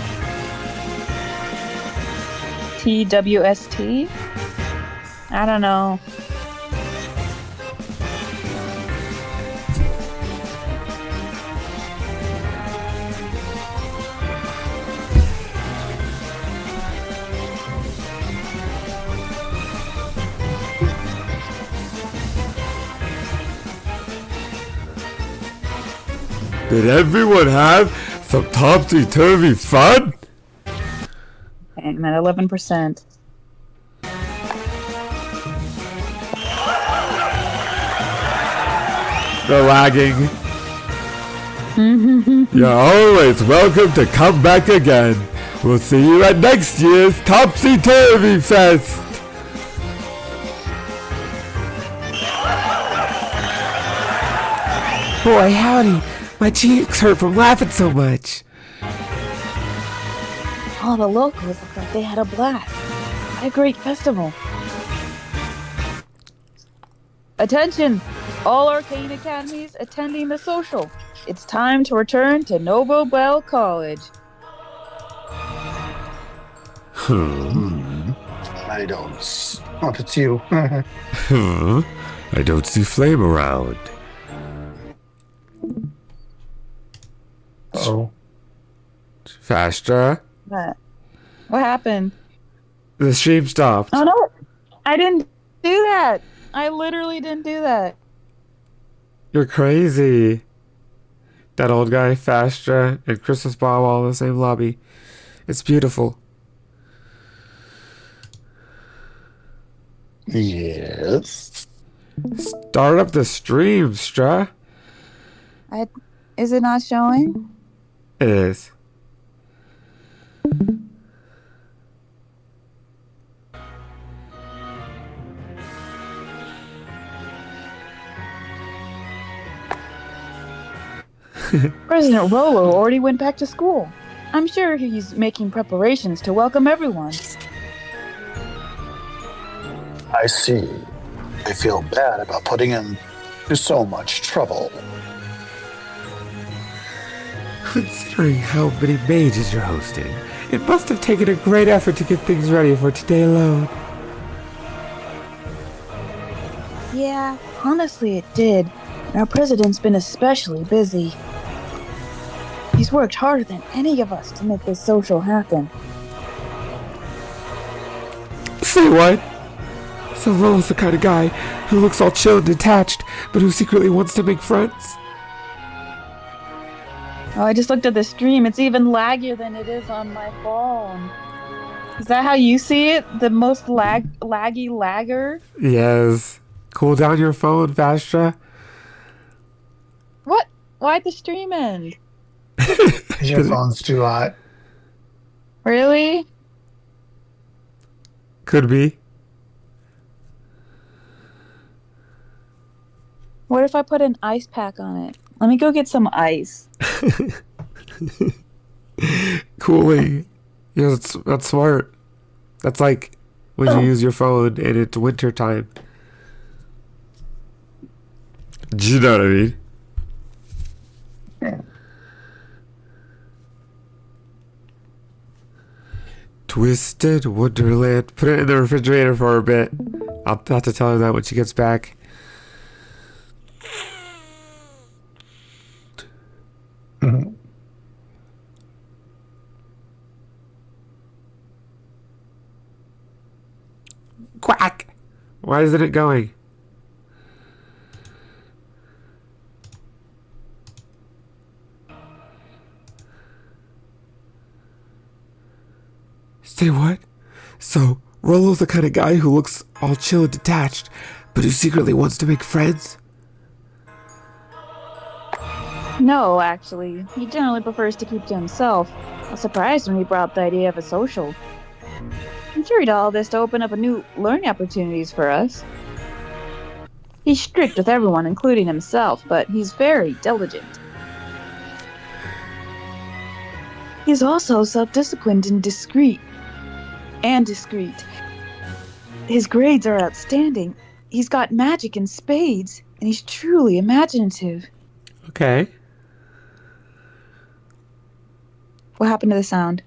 TWST? I don't know. Did everyone have some topsy-turvy fun? I'm at 11%. The lagging. You're always welcome to come back again. We'll see you at next year's Topsy-Turvy Fest. Boy, howdy. My cheeks hurt from laughing so much. All the locals looked like they had a blast. What a great festival. Attention! All Arcane Academies attending the social. It's time to return to Noble Bell College. I don't. Oh, it's you. Huh? I don't see Flame around. Oh. Fastra? What happened? The stream stopped. Oh no! I didn't do that! I literally didn't do that. You're crazy. That old guy, Fastra, and Christmas Bob all in the same lobby. It's beautiful. Yes. Start up the stream, Stra. Is it not showing? It is. President Rolo already went back to school. I'm sure he's making preparations to welcome everyone. I see. I feel bad about putting him to so much trouble. Considering how many mages you're hosting, it must have taken a great effort to get things ready for today alone. Yeah, honestly it did. And our president's been especially busy. He's worked harder than any of us to make this social happen. Say what? So Rolo's the kind of guy who looks all chill and detached, but who secretly wants to make friends? Oh, I just looked at the stream. It's even laggier than it is on my phone. Is that how you see it? The most laggy lagger? Yes. Cool down your phone, Fastra. What? Why'd the stream end? Your phone's too hot. Really? Could be. What if I put an ice pack on it? Let me go get some ice. Cooling. Yeah, that's smart. That's like when you use your phone and it's winter time. Do you know what I mean? Twisted Wonderland. Put it in the refrigerator for a bit. I'll have to tell her that when she gets back. Quack! Why isn't it going? Say what? So, Rollo's the kind of guy who looks all chill and detached, but who secretly wants to make friends? No, actually. He generally prefers to keep to himself. I was surprised when he brought up the idea of a social. I'm sure he did all this to open up new learning opportunities for us. He's strict with everyone, including himself, but he's very diligent. He's also self-disciplined and discreet. His grades are outstanding. He's got magic in spades, and he's truly imaginative. Okay. What happened to the sound?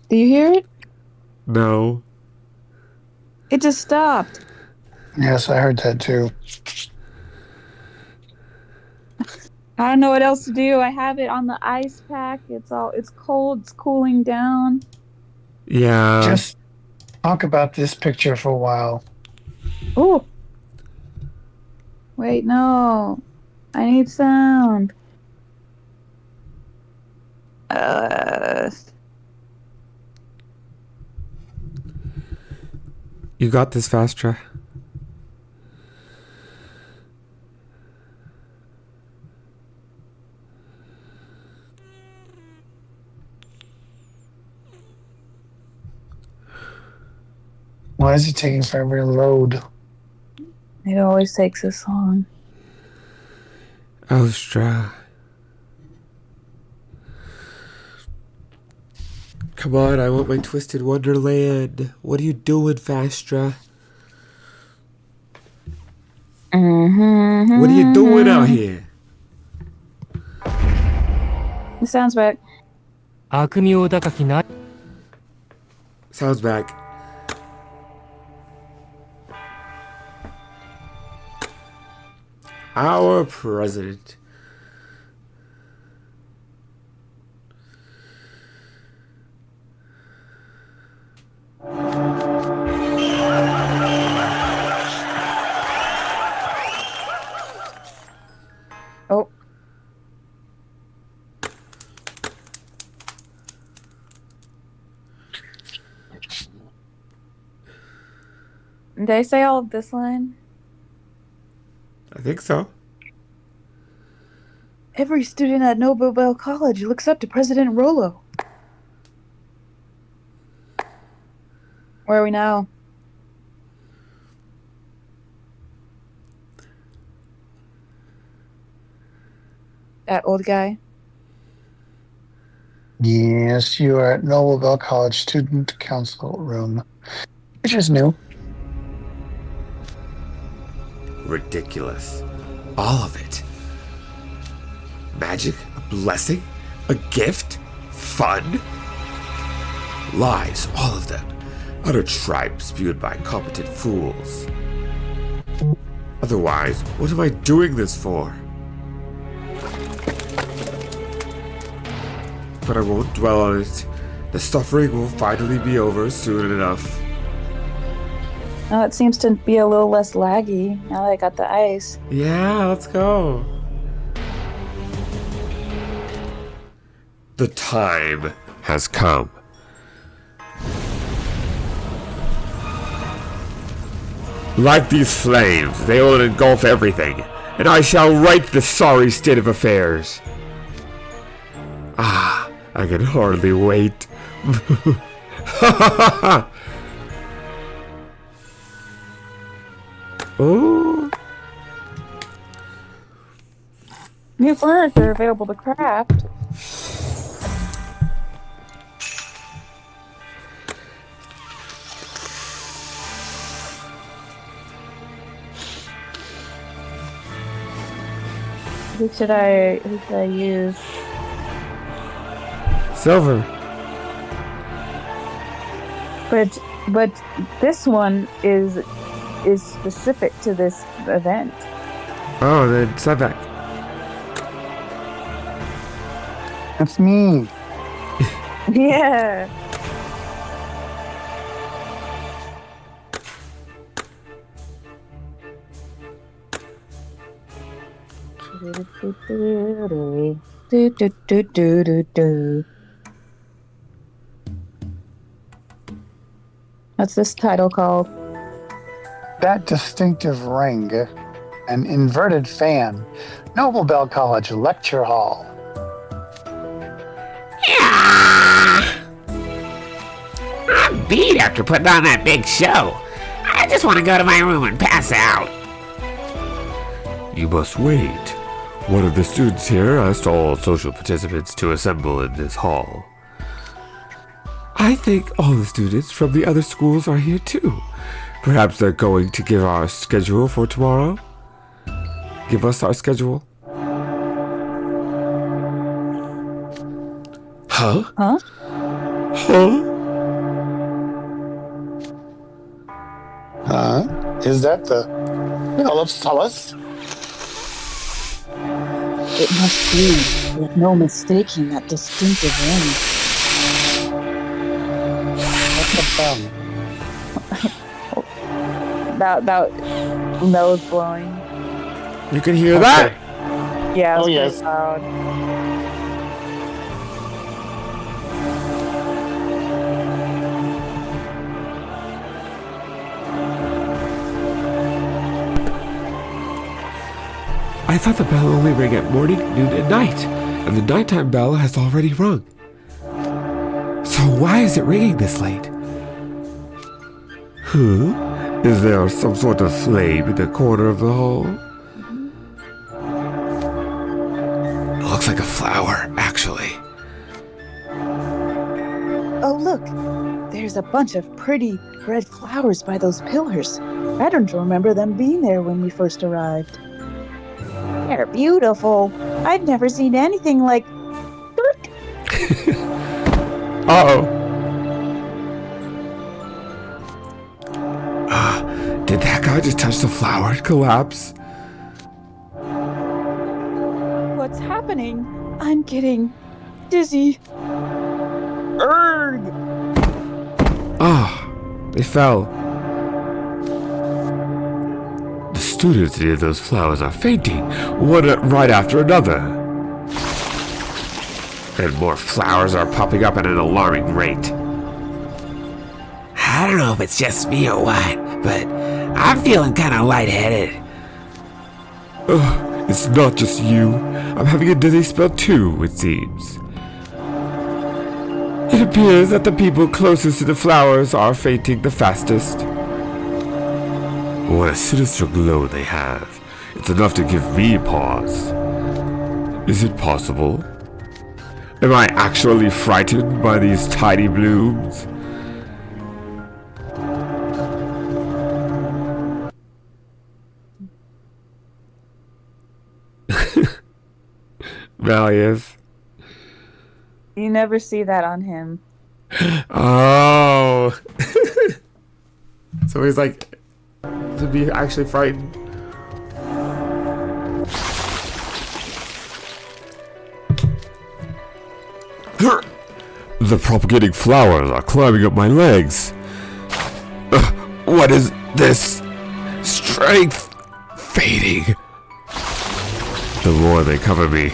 Do you hear it? No. It just stopped. Yes, I heard that too. I don't know what else to do. I have it on the ice pack. It's cold. It's cooling down. Yeah. Just talk about this picture for a while. Ooh. Wait, no. I need sound. You got this, Fastra. Why is it taking forever to load? It always takes this long. Ostra. Come on, I want my Twisted Wonderland. What are you doing, Fastra? Mm-hmm. What are you doing out here? It sounds back. Sounds back. Our president. Oh. Did I say all of this line? I think so. Every student at Nobel College looks up to President Rollo. Where are we now? That old guy? Yes, you are at Nobel College Student Council Room, which is new. Ridiculous. All of it. Magic? A blessing? A gift? Fun? Lies, all of them. Utter tripe spewed by competent fools. Otherwise, what am I doing this for? But I won't dwell on it. The suffering will finally be over soon enough. Oh, it seems to be a little less laggy now that I got the ice. Yeah, let's go. The time has come. Like these flames, they will engulf everything, and I shall right the sorry state of affairs. Ah, I can hardly wait. Oh. New furniture available to craft. Who should I use? Silver. But this one is specific to this event. Oh, then send back. That's me. Yeah. What's this title called? That distinctive ring, an inverted fan, Noble Bell College Lecture Hall. I'm beat after putting on that big show. I just want to go to my room and pass out. You must wait. One of the students here asked all social participants to assemble in this hall. I think all the students from the other schools are here too. Perhaps they're going to give our schedule for tomorrow? Give us our schedule? Huh? Huh? Huh? Is that the Philip Solace? It must be. There's no mistaking that distinctive ring. What's the sound? That nose blowing. You can hear that? Yeah. Oh, It's yes. pretty loud. I thought the bell only rang at morning, noon, and night, and the nighttime bell has already rung. So why is it ringing this late? Huh? Is there some sort of flame in the corner of the hall? It looks like a flower, actually. Oh, look. There's a bunch of pretty red flowers by those pillars. I don't remember them being there when we first arrived. They're beautiful. I've never seen anything like... Uh-oh. Did that guy just touch the flower and collapse? What's happening? I'm getting dizzy. Erg! Ah, they fell. The students near those flowers are fainting, one right after another. And more flowers are popping up at an alarming rate. I don't know if it's just me or what, but I'm feeling kind of lightheaded. It's not just you. I'm having a dizzy spell too, it seems. It appears that the people closest to the flowers are fainting the fastest. What a sinister glow they have. It's enough to give me pause. Is it possible? Am I actually frightened by these tiny blooms? Malleus. You never see that on him. Oh. So he's like, to be actually frightened. The propagating flowers are climbing up my legs. What is this? Strength fading. The more they cover me,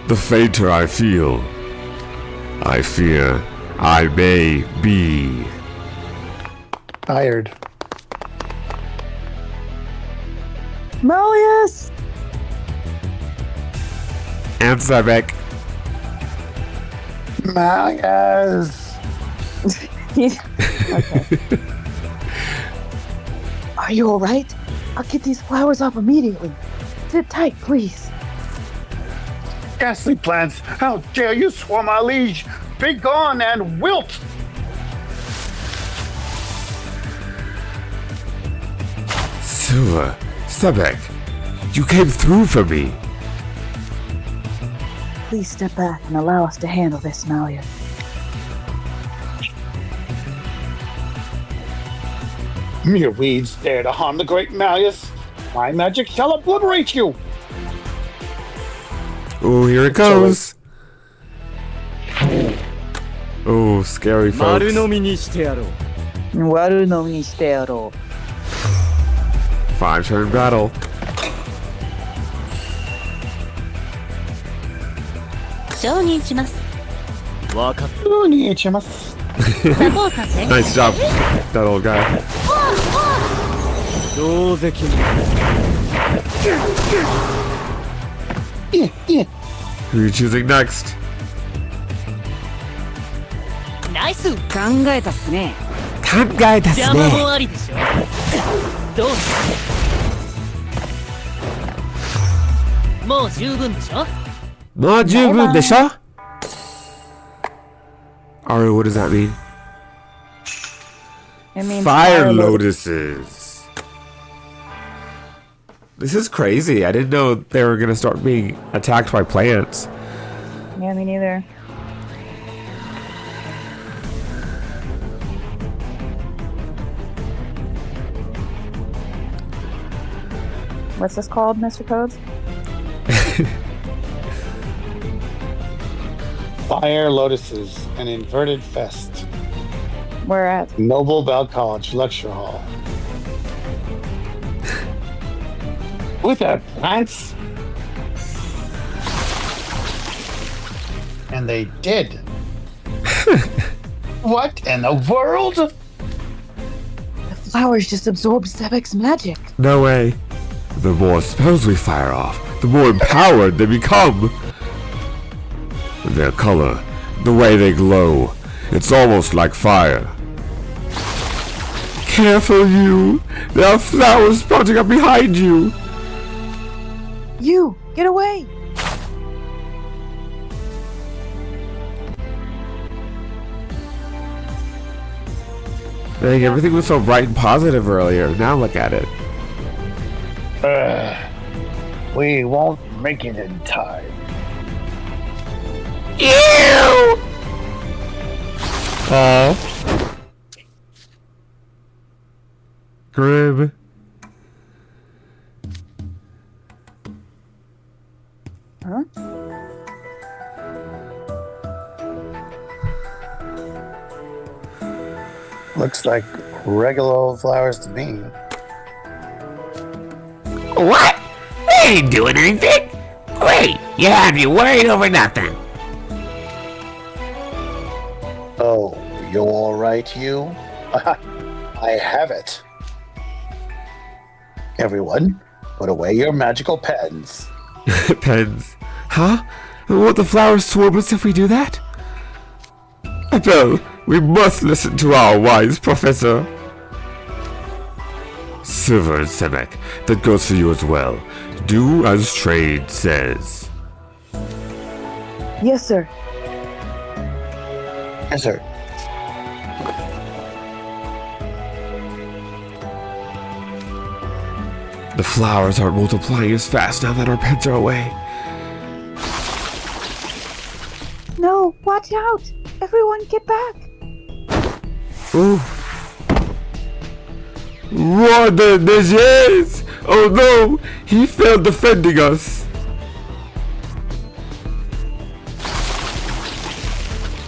the fainter I feel. I fear I may be Tired. Malleus! And Sebek. Malleus. Okay. Are you alright? I'll get these flowers off immediately. Sit tight, please. Ghastly plants! How dare you swarm our liege! Be gone and wilt! Silver, Sebek, you came through for me. Please step back and allow us to handle this, Malleus. Mere weeds dare to harm the great Malleus. My magic shall obliterate you! Oh, here it goes. Oh, scary folks. 丸飲みにしてやろう。 Waru no ni shitero. 5-turn battle. 承認します。わかっお願いします。サポーターね。 Nice job, that old guy. た。同席に。 Who are you choosing next? ナイス。考えたっすね。考えたっす邪魔もね。ありでしょ。どうぞ。もう十分でしょ。もう十分でしょ? Ari, what does that mean? It means Fire lotuses. This is crazy. I didn't know they were gonna start being attacked by plants. Yeah, me neither. What's this called, Mr. Codes? Fire lotuses, an inverted fest. Where at? Noble Bell College Lecture Hall. With our plants? And they did. What in the world? The flowers just absorbed Sebek's magic. No way. The more spells we fire off, the more empowered they become. Their color, the way they glow, it's almost like fire. Careful, you! There are flowers sprouting up behind you! You, get away! Dang, everything was so bright and positive earlier. Now look at it. We won't make it in time. Ew! Grim. Huh? Looks like regular old flowers to me. What? They ain't doing anything. Great, you have me worried over nothing. Oh, you all right, you? I have it. Everyone, put away your magical pens. Pens. Huh? Won't the flowers swarm us if we do that? Belle, we must listen to our wise professor. Silver and Sebek, that goes for you as well. Do as trade says. Yes, sir. Yes, sir. The flowers aren't multiplying as fast now that our pens are away. No, watch out! Everyone get back! Ooh. What the yes! Oh no! He failed defending us!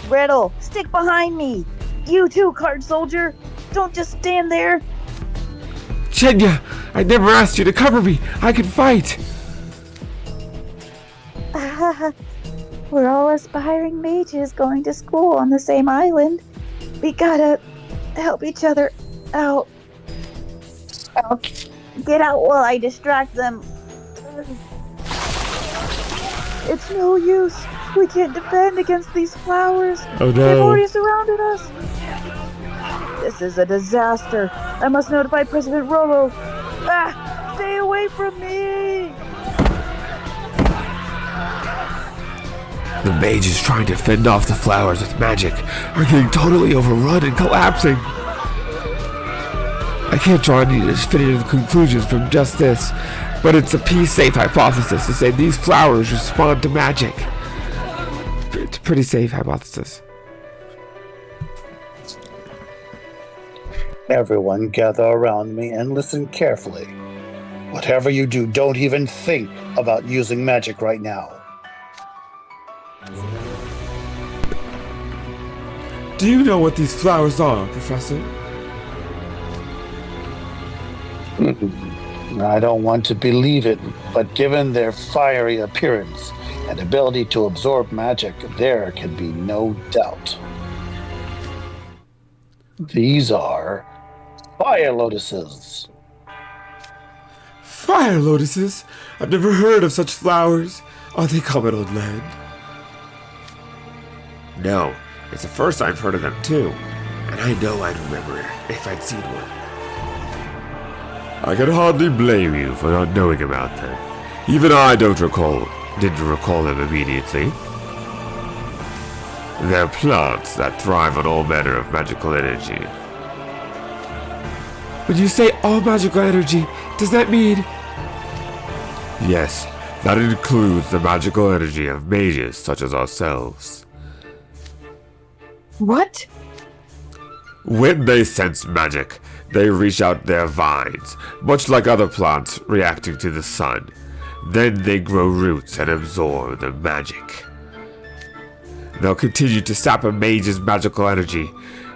Riddle, stick behind me! You too, card soldier! Don't just stand there! Chenya! I never asked you to cover me! I can fight! We're all aspiring mages going to school on the same island. We gotta help each other out. Get out while I distract them. It's no use. We can't defend against these flowers. Oh no. They've already surrounded us. This is a disaster. I must notify President Rolo. Ah! Stay away from me! The mages trying to fend off the flowers with magic are getting totally overrun and collapsing. I can't draw any definitive conclusions from just this, but it's a safe hypothesis to say these flowers respond to magic. It's a pretty safe hypothesis. Everyone gather around me and listen carefully. Whatever you do, don't even think about using magic right now. Do you know what these flowers are, Professor? I don't want to believe it, but given their fiery appearance and ability to absorb magic, there can be no doubt. These are fire lotuses. Fire lotuses? I've never heard of such flowers. Are they common on land? No, it's the first I've heard of them too. And I know I'd remember if I'd seen one. I can hardly blame you for not knowing about them. Even I didn't recall them immediately. They're plants that thrive on all manner of magical energy. When you say all magical energy, does that mean... Yes, that includes the magical energy of mages such as ourselves. What? When they sense magic, they reach out their vines, much like other plants reacting to the sun. Then they grow roots and absorb the magic. They'll continue to sap a mage's magical energy.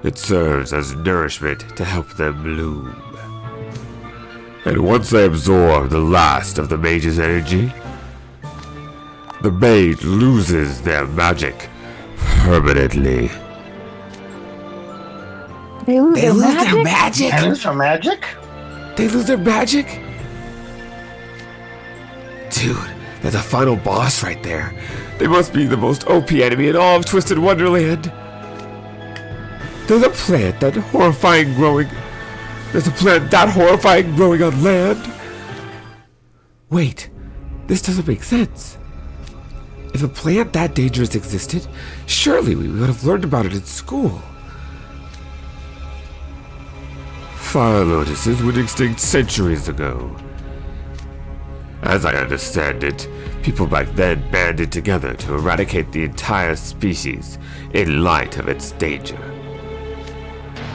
It serves as nourishment to help them bloom. And once they absorb the last of the mage's energy, the mage loses their magic permanently. They lose their magic? And it's for magic? They lose their magic? Dude, that's a final boss right there. They must be the most OP enemy in all of Twisted Wonderland. There's a plant that horrifying growing on land. Wait, this doesn't make sense. If a plant that dangerous existed, surely we would have learned about it in school. Fire lotuses went extinct centuries ago. As I understand it, people back then banded together to eradicate the entire species in light of its danger.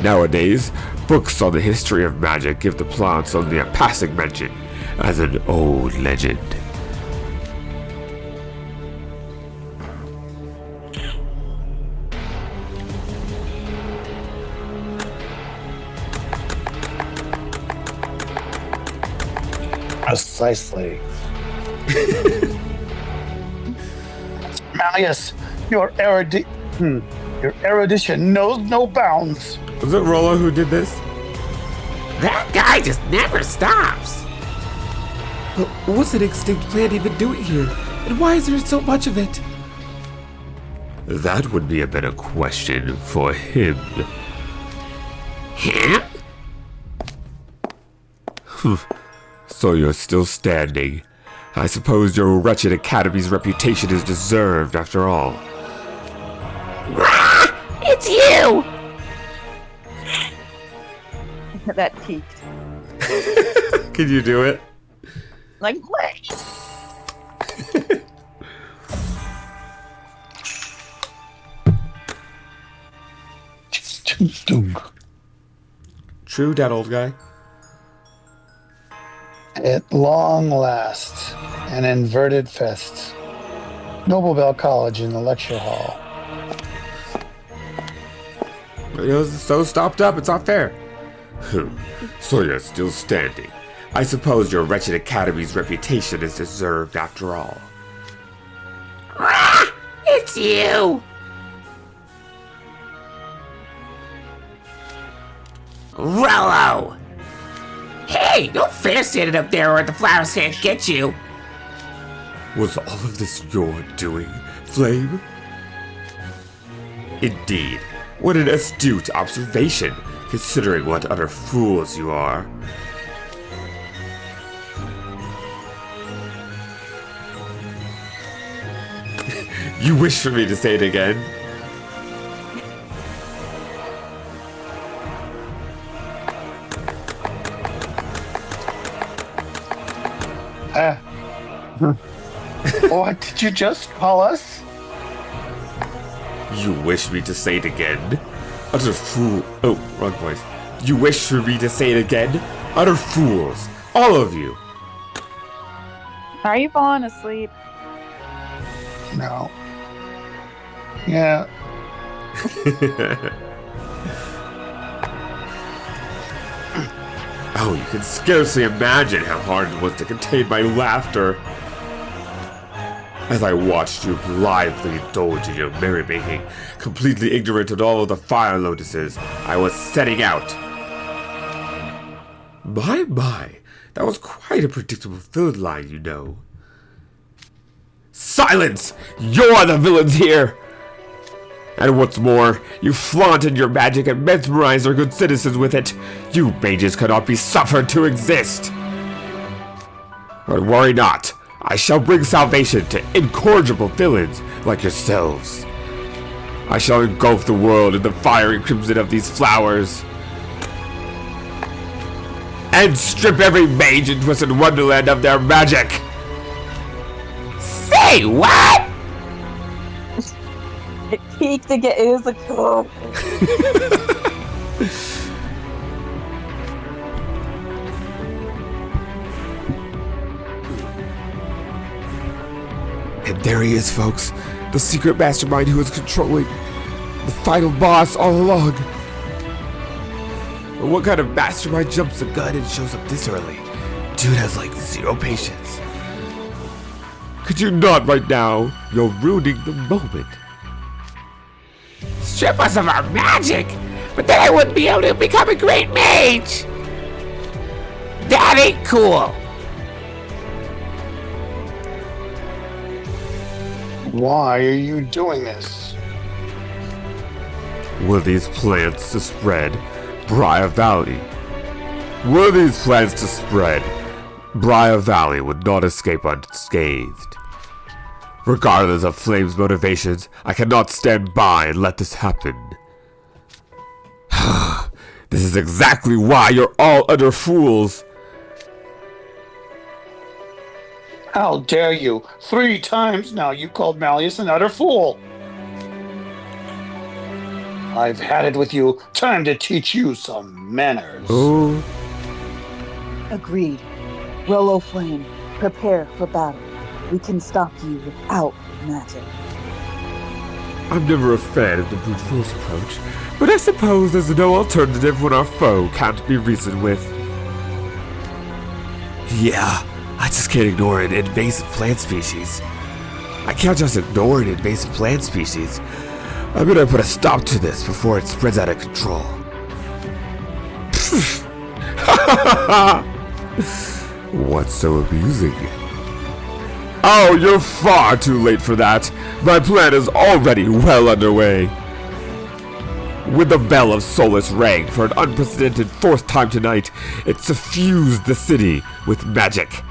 Nowadays, books on the history of magic give the plants only a passing mention as an old legend. Precisely. Malleus, your erudition knows no bounds. Was it Rollo who did this? That guy just never stops. But what's an extinct plant even doing here? And why is there so much of it? That would be a better question for him. Him? So you're still standing. I suppose your wretched academy's reputation is deserved after all. Ah, it's you! That peaked. Can you do it? Like, what? True, that old guy. At long last, an inverted fest. Noble Bell College in the lecture hall. It was so stopped up, it's not fair. So you're still standing. I suppose your wretched academy's reputation is deserved after all. Ah, it's you! Rollo! Him! Hey, don't fear standing up there where the flowers can't get you. Was all of this your doing, Flame? Indeed. What an astute observation, considering what utter fools you are. You wish for me to say it again? What did you just call us? You wish me to say it again? Utter fool. Oh, wrong voice. You wish for me to say it again? Utter fools. All of you. Are you falling asleep? No. Yeah. Oh, you can scarcely imagine how hard it was to contain my laughter as I watched you blithely indulge in your merrymaking, completely ignorant of all of the fire lotuses I was setting out. My, that was quite a predictable villain line, you know. Silence! You're the villains here! And what's more, you flaunted your magic and mesmerized our good citizens with it. You mages cannot be suffered to exist. But worry not. I shall bring salvation to incorrigible villains like yourselves. I shall engulf the world in the fiery crimson of these flowers. And strip every mage in Twisted Wonderland of their magic. Say what? It peaked again. It was like, oh. And there he is, folks. The secret mastermind who was controlling the final boss all along. But what kind of mastermind jumps the gun and shows up this early? Dude has like zero patience. Could you not right now? You're ruining the moment. Strip us of our magic, but then I wouldn't be able to become a great mage. That ain't cool. Why are you doing this? Were these plants to spread, Briar Valley? Were these plants to spread, Briar Valley would not escape unscathed. Regardless of Flame's motivations, I cannot stand by and let this happen. This is exactly why you're all utter fools. How dare you? 3 times now you called Malleus an utter fool. I've had it with you. Time to teach you some manners. Oh, Agreed. Rolo Flame, prepare for battle. We can stop you without magic. I'm never a fan of the brute force approach, but I suppose there's no alternative when our foe can't be reasoned with. Yeah, I just can't ignore an invasive plant species. I can't just ignore an invasive plant species. I'm gonna put a stop to this before it spreads out of control. What's so amusing? Oh, you're far too late for that. My plan is already well underway. With the bell of Solace rang for an unprecedented 4th time tonight, it suffused the city with magic.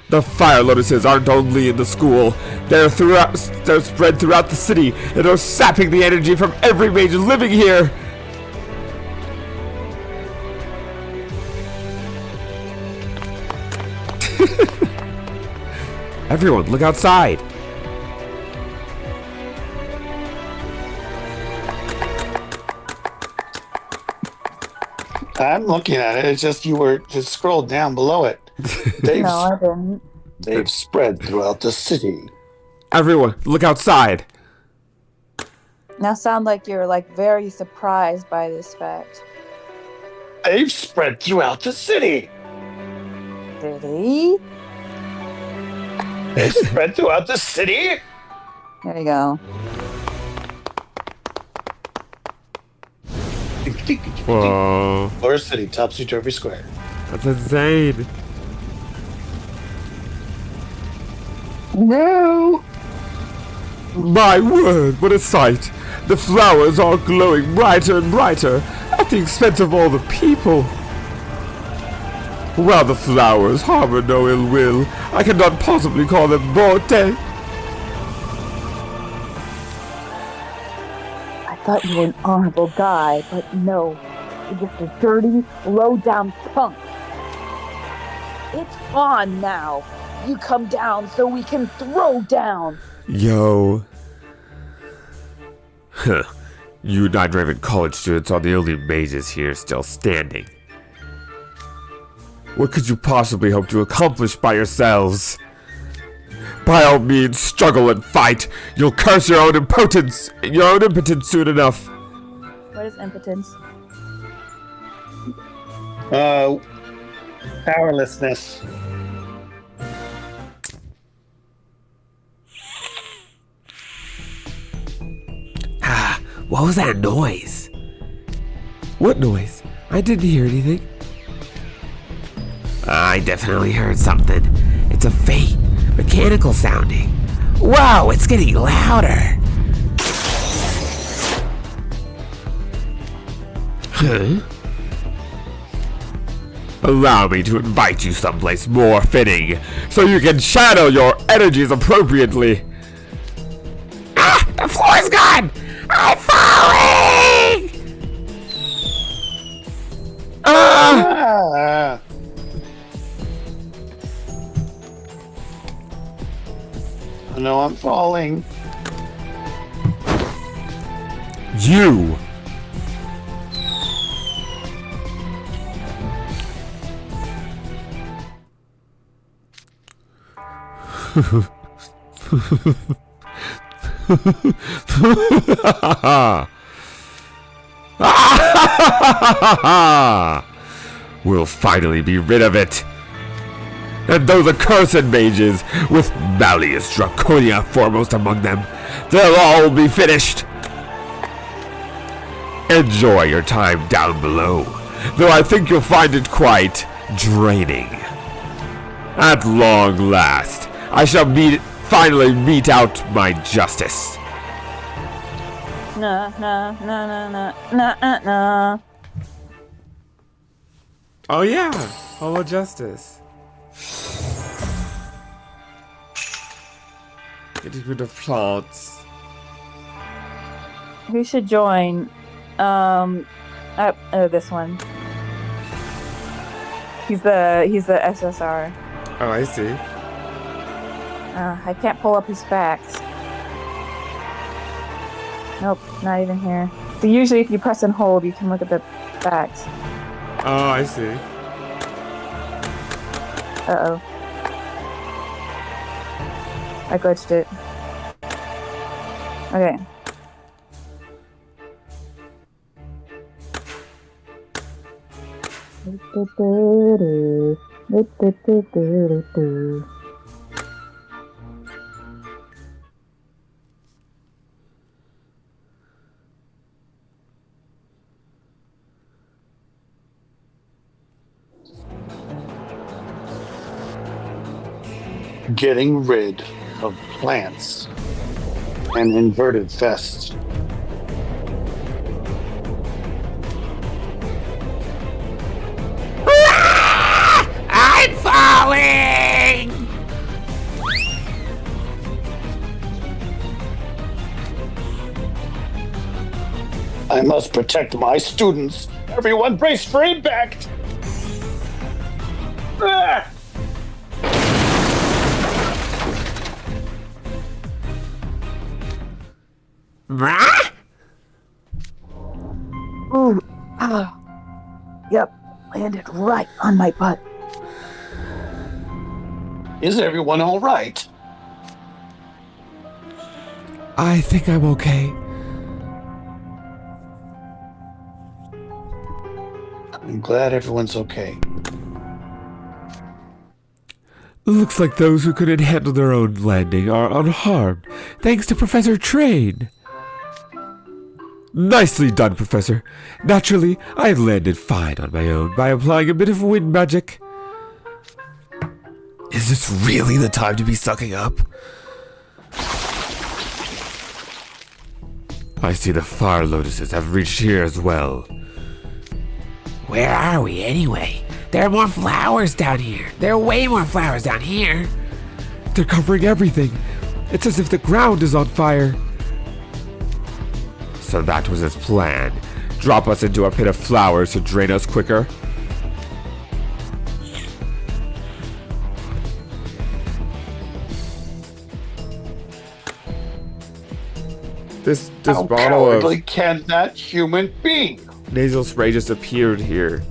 The fire lotuses aren't only in the school, they're spread throughout the city and are sapping the energy from every mage living here. Everyone, look outside. I'm looking at it. It's just you were just scroll down below it. They've, No, I didn't. they've spread throughout the city. Everyone, look outside. Now sound like you're like very surprised by this fact. They've spread throughout the city. Did he? They've spread throughout the city. There you go. Whoa. Floor City, topsy-turvy square. That's insane. No! My word, what a sight! The flowers are glowing brighter and brighter at the expense of all the people. While the flowers harbor no ill will, I cannot possibly call them morte. I thought you were an honorable guy, but no. You're just a dirty, low-down punk. It's on now. You come down so we can throw down. Yo. Huh. You Nine-Raven college students are the only mages here still standing. What could you possibly hope to accomplish by yourselves? By all means, struggle and fight. You'll curse your own impotence soon enough. What is impotence? Powerlessness. Ah, what was that noise? What noise? I didn't hear anything. I definitely heard something. It's a faint, mechanical sounding. Whoa, it's getting louder. Huh? Allow me to invite you someplace more fitting, so you can channel your energies appropriately. Ah, the floor's gone! I'm falling! Ah! I know I'm falling. You! We'll finally be rid of it. And those accursed mages, with Malleus Draconia foremost among them, they'll all be finished. Enjoy your time down below, though I think you'll find it quite draining. At long last, I shall finally mete out my justice. Nah, nah, nah, nah, nah, nah, nah, nah. Oh yeah, Holo Justice. Getting rid of plants. Who should join? This one. He's the SSR. Oh, I see. I can't pull up his facts. Nope, not even here. So usually if you press and hold, you can look at the facts. Oh, I see. Uh-oh. I glitched it. Okay. Getting rid of plants and inverted fests. I'm falling! I must protect my students. Everyone brace for impact! Ah! Ooh, ah. Yep, landed right on my butt. Is everyone all right? I think I'm okay. I'm glad everyone's okay. Looks like those who couldn't handle their own landing are unharmed, thanks to Professor Train. Nicely done, Professor. Naturally, I landed fine on my own by applying a bit of wind magic. Is this really the time to be sucking up? I see the fire lotuses have reached here as well. Where are we anyway? There are more flowers down here. There are way more flowers down here. They're covering everything. It's as if the ground is on fire. So that was his plan. Drop us into a pit of flowers to drain us quicker. This How bottle cowardly of can that human be? nasal spray just appeared here.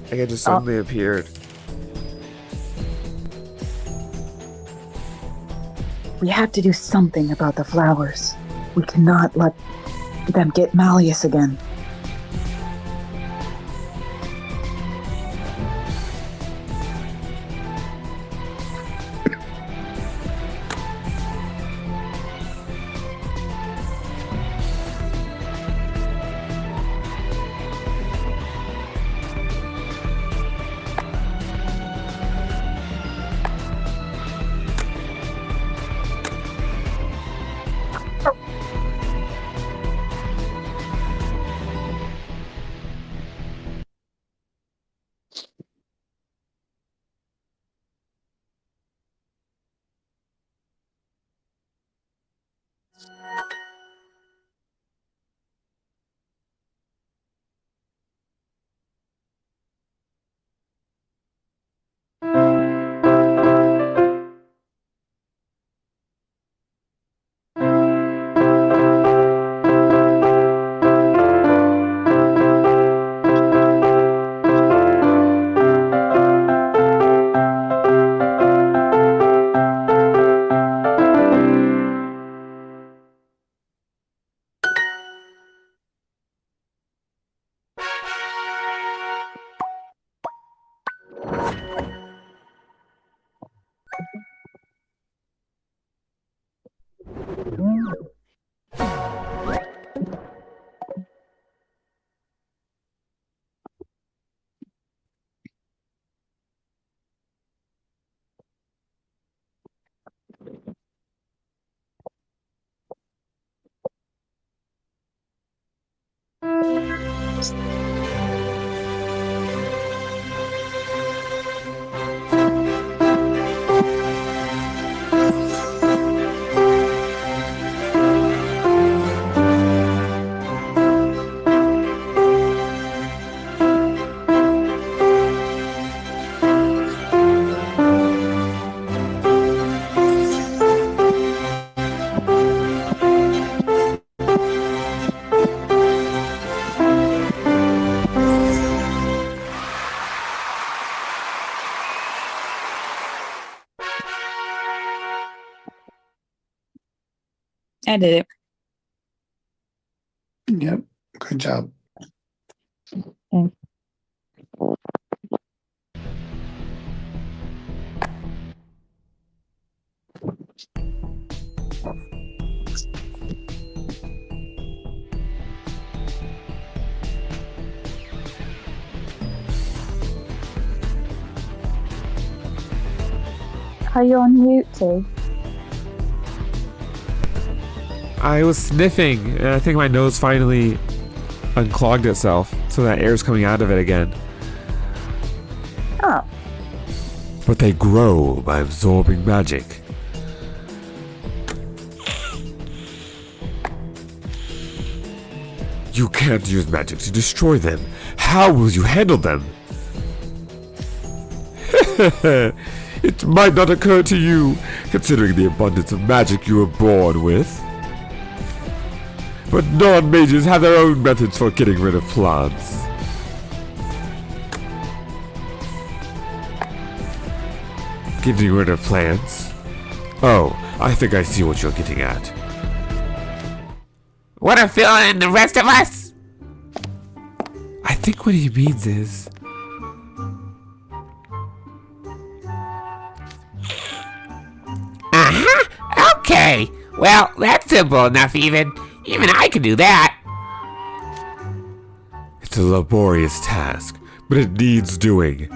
Like it just suddenly appeared. We have to do something about the flowers. We cannot let them get Malleus again. I did it. Yep. Good job. Okay. Are you on mute too? I was sniffing, and I think my nose finally unclogged itself, so that air's coming out of it again. Oh. But they grow by absorbing magic. You can't use magic to destroy them. How will you handle them? It might not occur to you, considering the abundance of magic you were born with. But non-mages have their own methods for getting rid of plants. Getting rid of plants? Oh, I think I see what you're getting at. What are Phil and the rest of us? I think what he means is... Uh-huh. Okay. Well, that's simple enough even. Even I can do that. a laborious task, but it needs doing.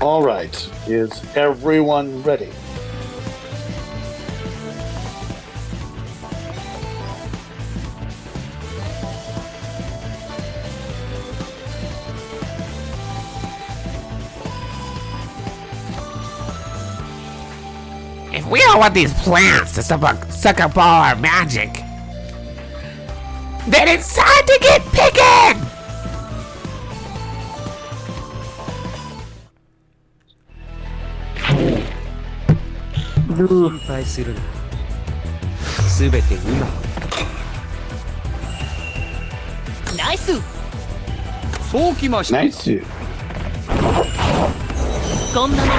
All right, is everyone ready? If we don't want these plants to suck up all our magic, then it's time to get picking! Nice! Nice. こんなもん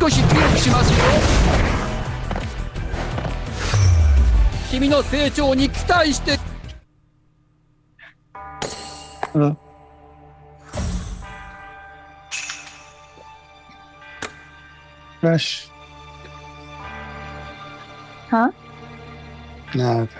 少し強くしますよ。君の成長に期待して。Fresh. Huh? No. Okay.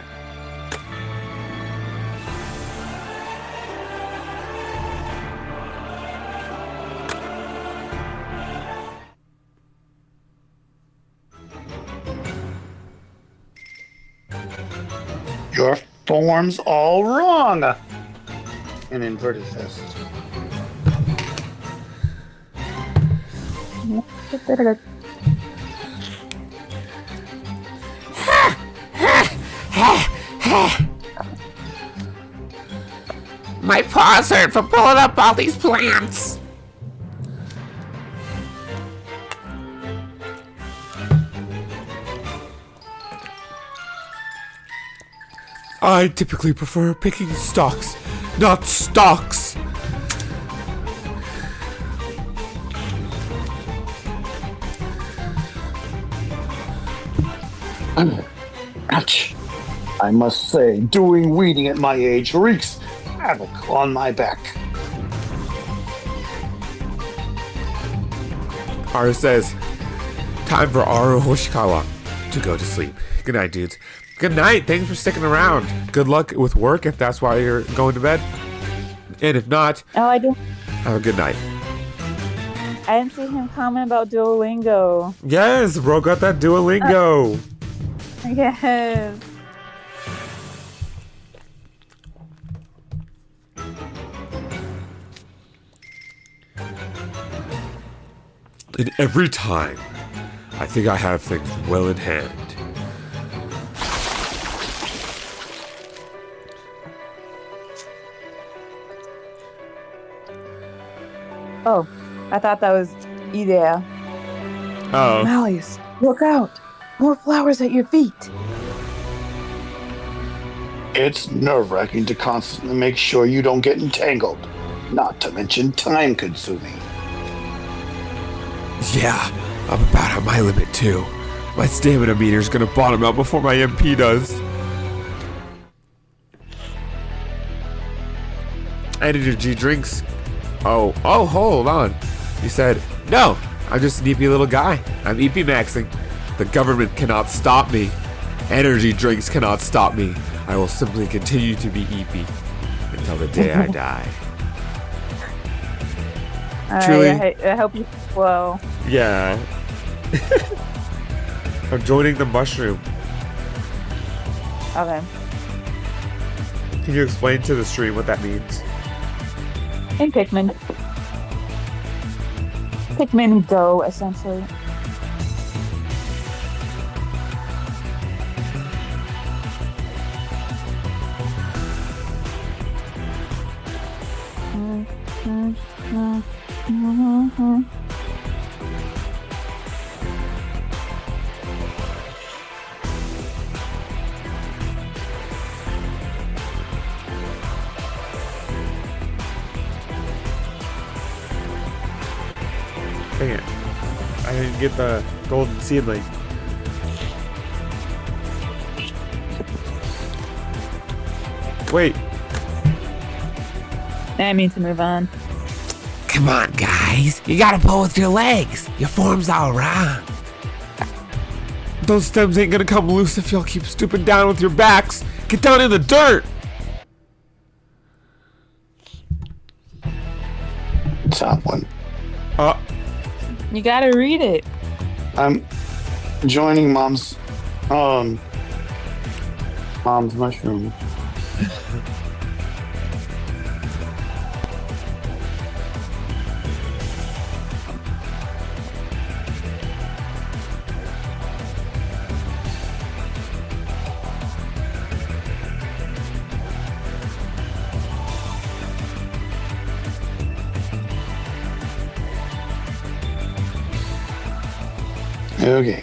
Your form's all wrong. An inverted fist. My paws hurt from pulling up all these plants. I typically prefer picking stalks, not stalks. Ouch. I must say, doing weeding at my age wreaks havoc on my back. Aru says, time for Aru Hoshikawa to go to sleep. Good night, dudes. Good night. Thanks for sticking around. Good luck with work if that's why you're going to bed. And if not, Oh, I didn't. have a good night. I didn't see him comment about Duolingo. Yes, bro, got that Duolingo. Yes. And every time, I think I have things well in hand. Oh, I thought that was Idea. Oh. Malleus, look out! More flowers at your feet. It's nerve-wracking to constantly make sure you don't get entangled. Not to mention time-consuming. Yeah, I'm about at my limit too. My stamina meter's gonna bottom out before my MP does. Energy drinks. Oh, hold on. You said, no, I'm just an EP little guy. I'm EP maxing. The government cannot stop me. Energy drinks cannot stop me. I will simply continue to be EP until the day I die. Truly. I hope you well. Yeah. I'm joining the mushroom. Okay. Can you explain to the stream what that means? In Pikmin. Pikmin Go, essentially. Dang it. I didn't get the golden seedling. Wait. I mean to move on. Come on, guy. guys. You gotta pull with your legs. Your form's all wrong. Those stems ain't gonna come loose if y'all keep stooping down with your backs. Get down in the dirt. Top one. You gotta read it. I'm joining mom's mushroom. Okay.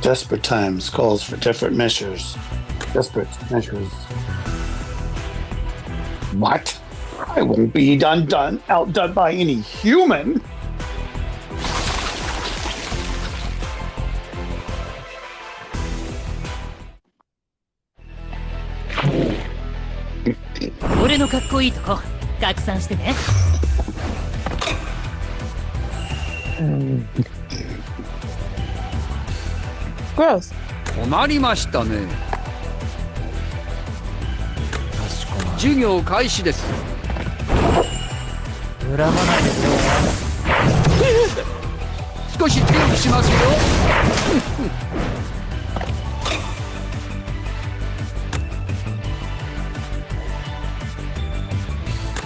Desperate times calls for different measures. Desperate measures. What? I won't be outdone by any human.俺のかっこいいとこ拡散してね。Gross. 困りましたね。授業開始です。恨まないで少し強くしますよ。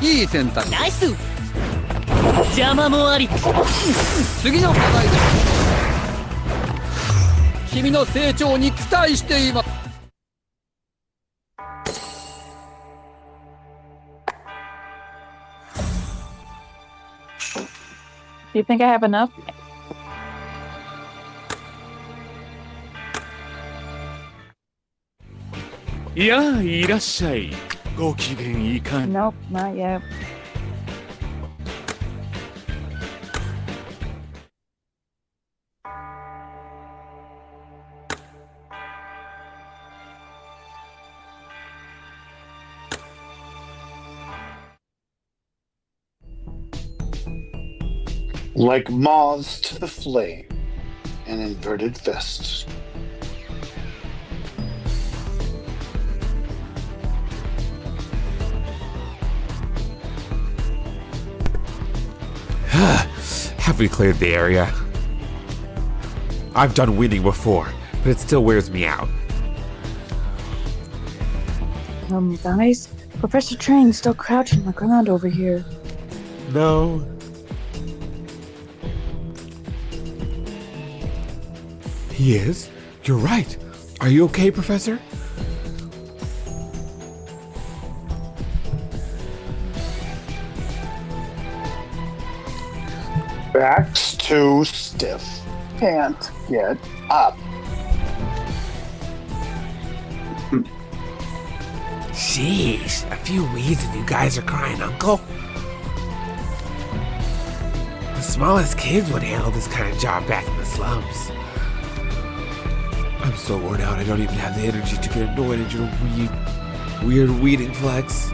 いい選択。ナイス。邪魔もあり。次の課題です。君の成長に期待しています。Do you think I have enough? いや、いらっしゃい。ご機嫌いかん。Nope, not yet. Like moths to the flame, an inverted fist. Have we cleared the area? I've done weeding before, but it still wears me out. Guys, Professor Train's still crouching on the ground over here. No. He is? You're right. Are you okay, Professor? Back's too stiff. Can't get up. Sheesh, a few weeds and you guys are crying, Uncle. The smallest kids would handle this kind of job back in the slums. I'm so worn out, I don't even have the energy to get annoyed at your weird weeding flex.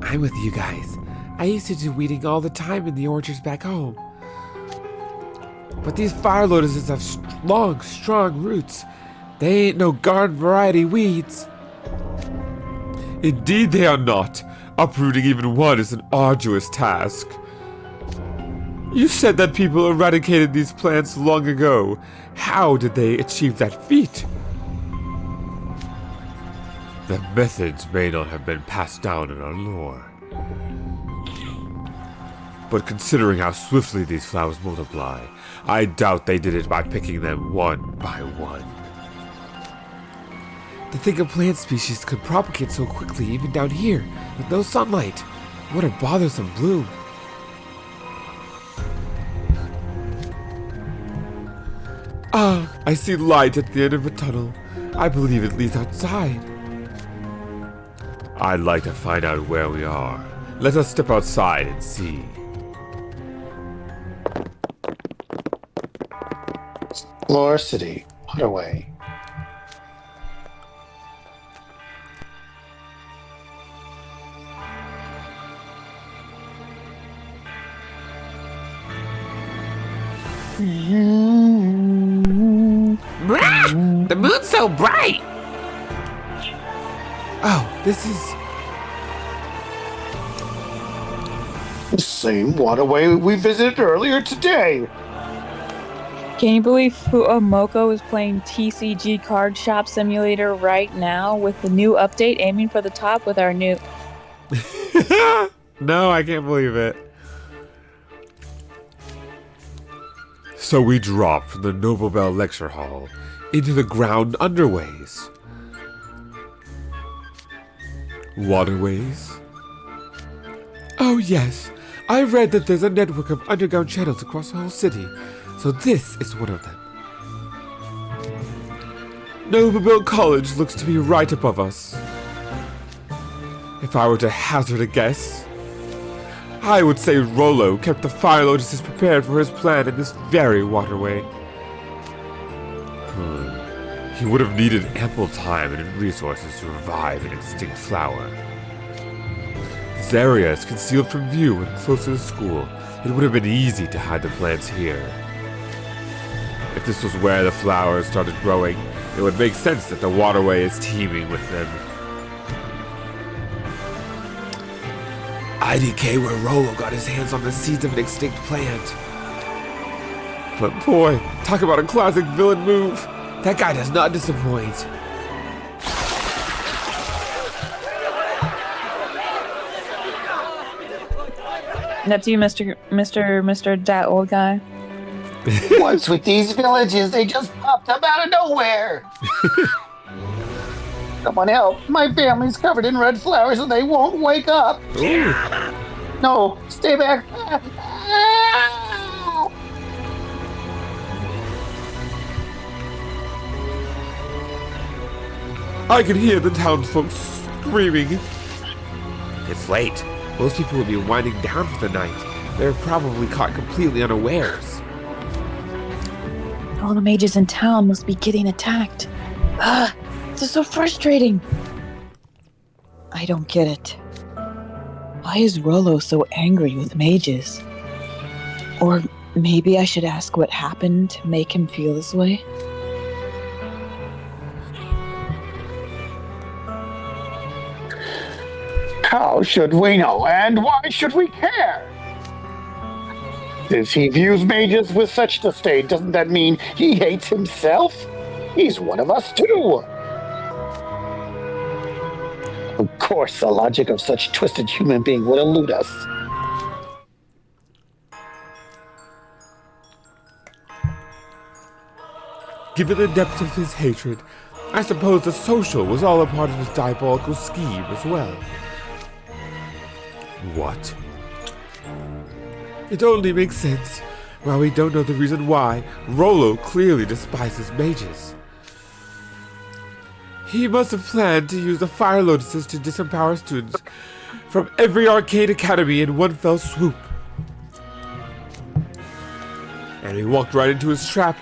I'm with you guys. I used to do weeding all the time in the orchards back home. But these fire lotuses have long, strong roots. They ain't no garden variety weeds. Indeed they are not. Uprooting even one is an arduous task. You said that people eradicated these plants long ago. How did they achieve that feat? The methods may not have been passed down in our lore. But considering how swiftly these flowers multiply, I doubt they did it by picking them one by one. To think a plant species could propagate so quickly even down here, with no sunlight. What a bothersome bloom. Ah, I see light at the end of a tunnel. I believe it leads outside. I'd like to find out where we are. Let us step outside and see. Floor City, put away. Brah! The moon's so bright! Oh, this is... The same waterway we visited earlier today. Can you believe Moko is playing TCG Card Shop Simulator right now with the new update aiming for the top with our new... No, I can't believe it. So we drop from the Noble Bell Lecture Hall into the ground underways. Waterways? Oh yes, I read that there's a network of underground channels across the whole city, so this is one of them. Noble Bell College looks to be right above us. If I were to hazard a guess, I would say Rollo kept the fire lotuses prepared for his plan in this very waterway. He would have needed ample time and resources to revive an extinct flower. This area is concealed from view and close to the school. It would have been easy to hide the plants here. If this was where the flowers started growing, it would make sense that the waterway is teeming with them. IDK where Rollo got his hands on the seeds of an extinct plant. But boy, talk about a classic villain move. That guy does not disappoint. And up to you, Mr. DatOldGuy. Once with these villages, they just popped up out of nowhere. Someone help. My family's covered in red flowers and they won't wake up. Ooh. No, stay back. I can hear the townsfolk screaming. It's late. Most people will be winding down for the night. They're probably caught completely unawares. All the mages in town must be getting attacked. This is so frustrating. I don't get it. Why is Rollo so angry with mages? Or maybe I should ask what happened to make him feel this way? How should we know, and why should we care? If he views mages with such disdain, doesn't that mean he hates himself? He's one of us too. Of course, the logic of such twisted human being would elude us. Given the depths of his hatred, I suppose the social was all a part of his diabolical scheme as well. What? It only makes sense. While we don't know the reason why, Rollo clearly despises mages. He must have planned to use the fire lotuses to disempower students from every arcade academy in one fell swoop. And we walked right into his trap,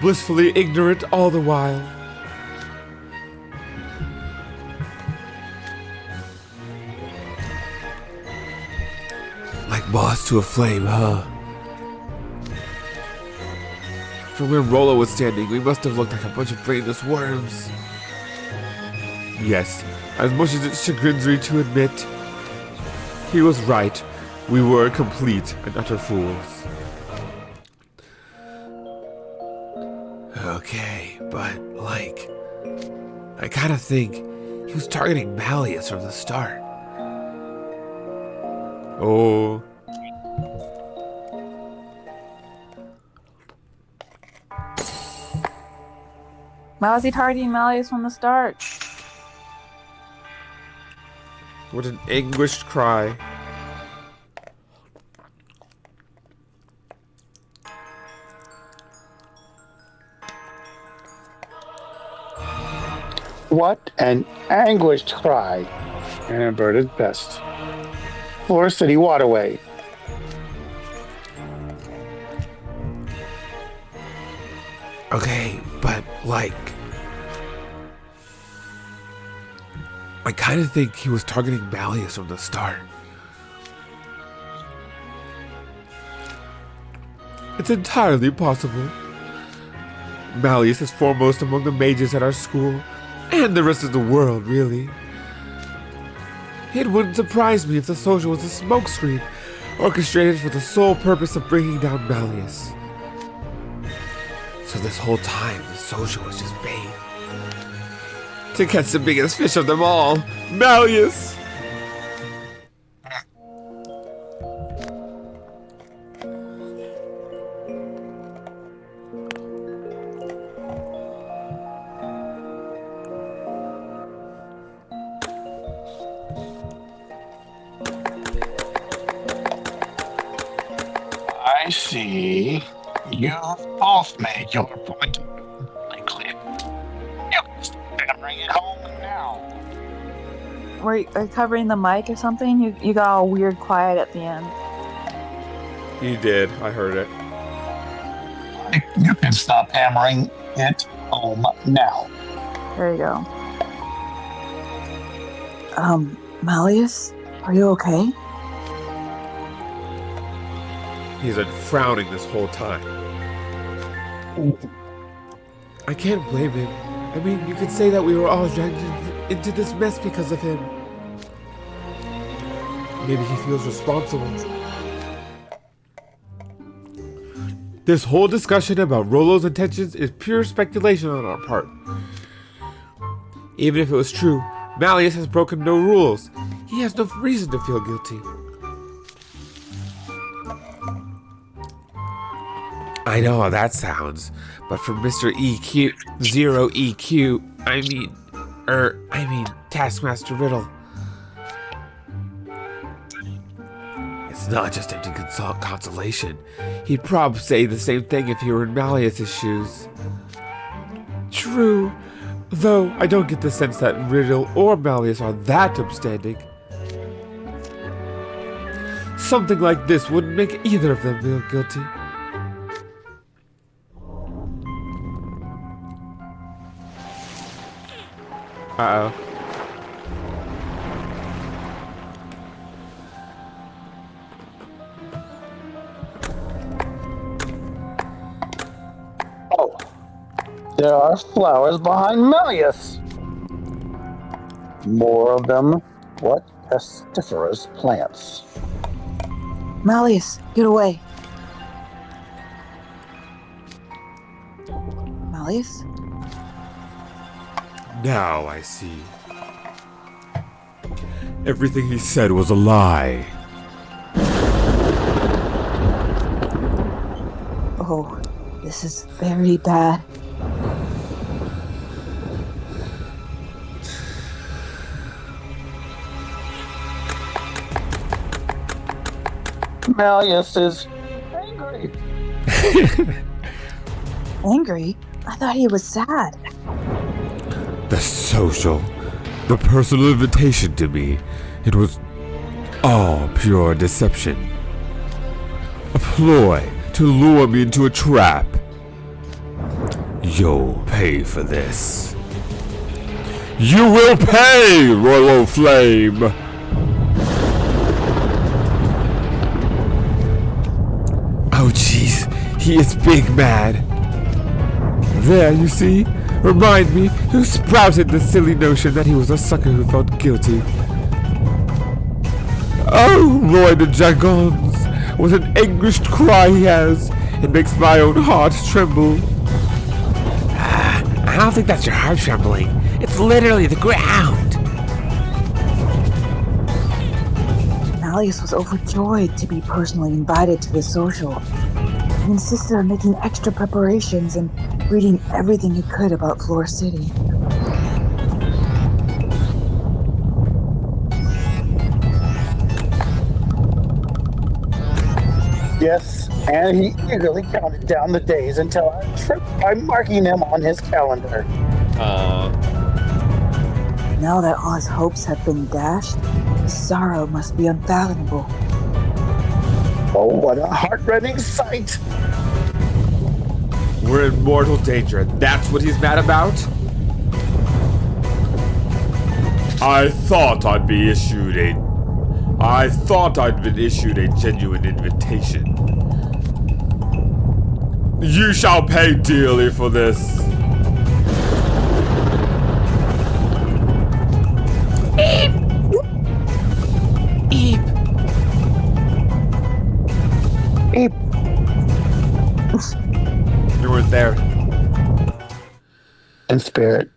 blissfully ignorant all the while. Like moths to a flame, huh? From where Rollo was standing, we must have looked like a bunch of brainless worms. Yes, as much as it chagrins me to admit, he was right. We were complete and utter fools. Okay, but, like, I kind of think he was targeting Malleus from the start. Oh. Why was he targeting Malleus from the start? What an anguished cry. What an anguished cry. And bird at best. For city waterway. Okay, but like, I kind of think he was targeting Malleus from the start. It's entirely possible. Malleus is foremost among the mages at our school, and the rest of the world, really. It wouldn't surprise me if the social was a smokescreen orchestrated for the sole purpose of bringing down Malleus. So this whole time, the social was just bait to catch the biggest fish of them all, Malleus. I see. You've both made your point clear. You can stop hammering it home now. Were you covering the mic or something? You got all weird quiet at the end. You did. I heard it. You can stop hammering it home now. There you go. Malleus, are you okay? He's been frowning this whole time. I can't blame him. I mean, you could say that we were all dragged into this mess because of him. Maybe he feels responsible. This whole discussion about Rollo's intentions is pure speculation on our part. Even if it was true, Malleus has broken no rules. He has no reason to feel guilty. I know how that sounds, but for Mr. EQ, Zero EQ, I mean Taskmaster Riddle. It's not just empty consolation. He'd probably say the same thing if he were in Malleus' shoes. True, though I don't get the sense that Riddle or Malleus are that upstanding. Something like this wouldn't make either of them feel guilty. Uh-oh. Oh, there are flowers behind Malleus. More of them. What pestiferous plants. Malleus, get away. Malleus? Now I see. Everything he said was a lie. Oh, this is very bad. Malleus is angry. Angry? I thought he was sad. The social, the personal invitation to me, it was all pure deception. A ploy to lure me into a trap. You'll pay for this. You will pay, Royal Flame! Oh jeez, he is big mad. There, you see? Remind me who sprouted the silly notion that he was a sucker who felt guilty. Oh, Roy de Dragons, what an anguished cry he has. It makes my own heart tremble. I don't think that's your heart trembling. It's literally the ground. Malleus was overjoyed to be personally invited to the social. He insisted on making extra preparations and reading everything he could about Floor City. Yes, and he eagerly counted down the days until our trip by marking them on his calendar. Now that all his hopes have been dashed, his sorrow must be unfathomable. Oh, what a heart-rending sight! We're in mortal danger, and that's what he's mad about? I thought I'd been issued a genuine invitation. You shall pay dearly for this. Eep. Eep. Eep. You weren't there. In spirit.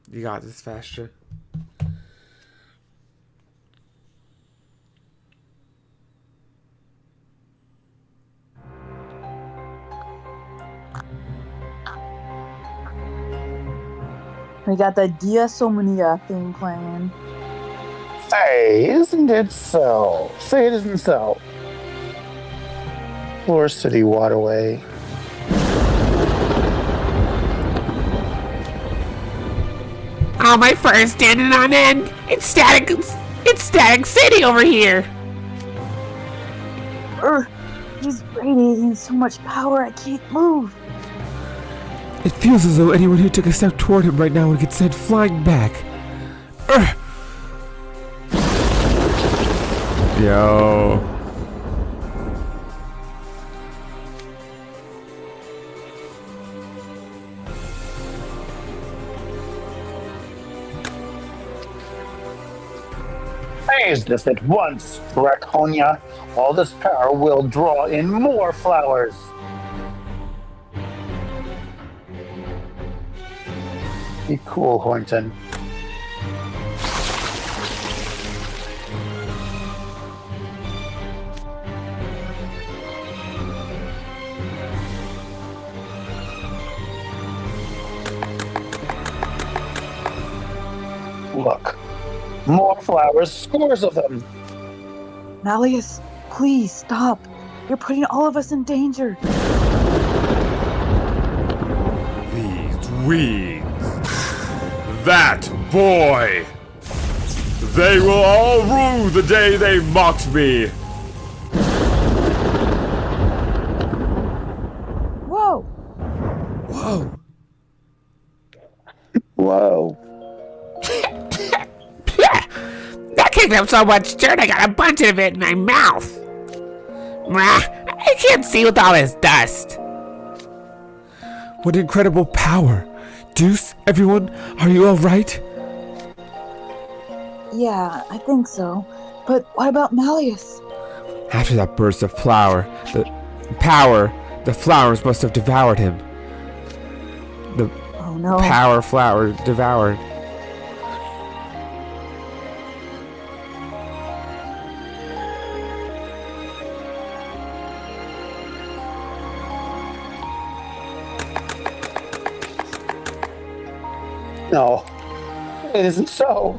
You got this, Fastra. We got the Dia Somnia thing playing. Say, isn't it so? Say it isn't so. Floor City Waterway. All my fur is standing on end. It's static city over here. He's radiating so much power I can't move. It feels as though anyone who took a step toward him right now would get sent flying back. Yo. Raise this at once, Draconia. All this power will draw in more flowers. Be cool, Hornton. Look. More flowers, scores of them. Malleus, please stop. You're putting all of us in danger. These weeds. That boy. They will all rue the day they mocked me. Whoa. Whoa. Whoa. That kicked up so much dirt, I got a bunch of it in my mouth. I can't see with all this dust. What incredible power. Deuce, everyone, are you all right? Yeah, I think so. But what about Malleus? After that burst of power, the flowers must have devoured him. The power flower devoured. No, it isn't so.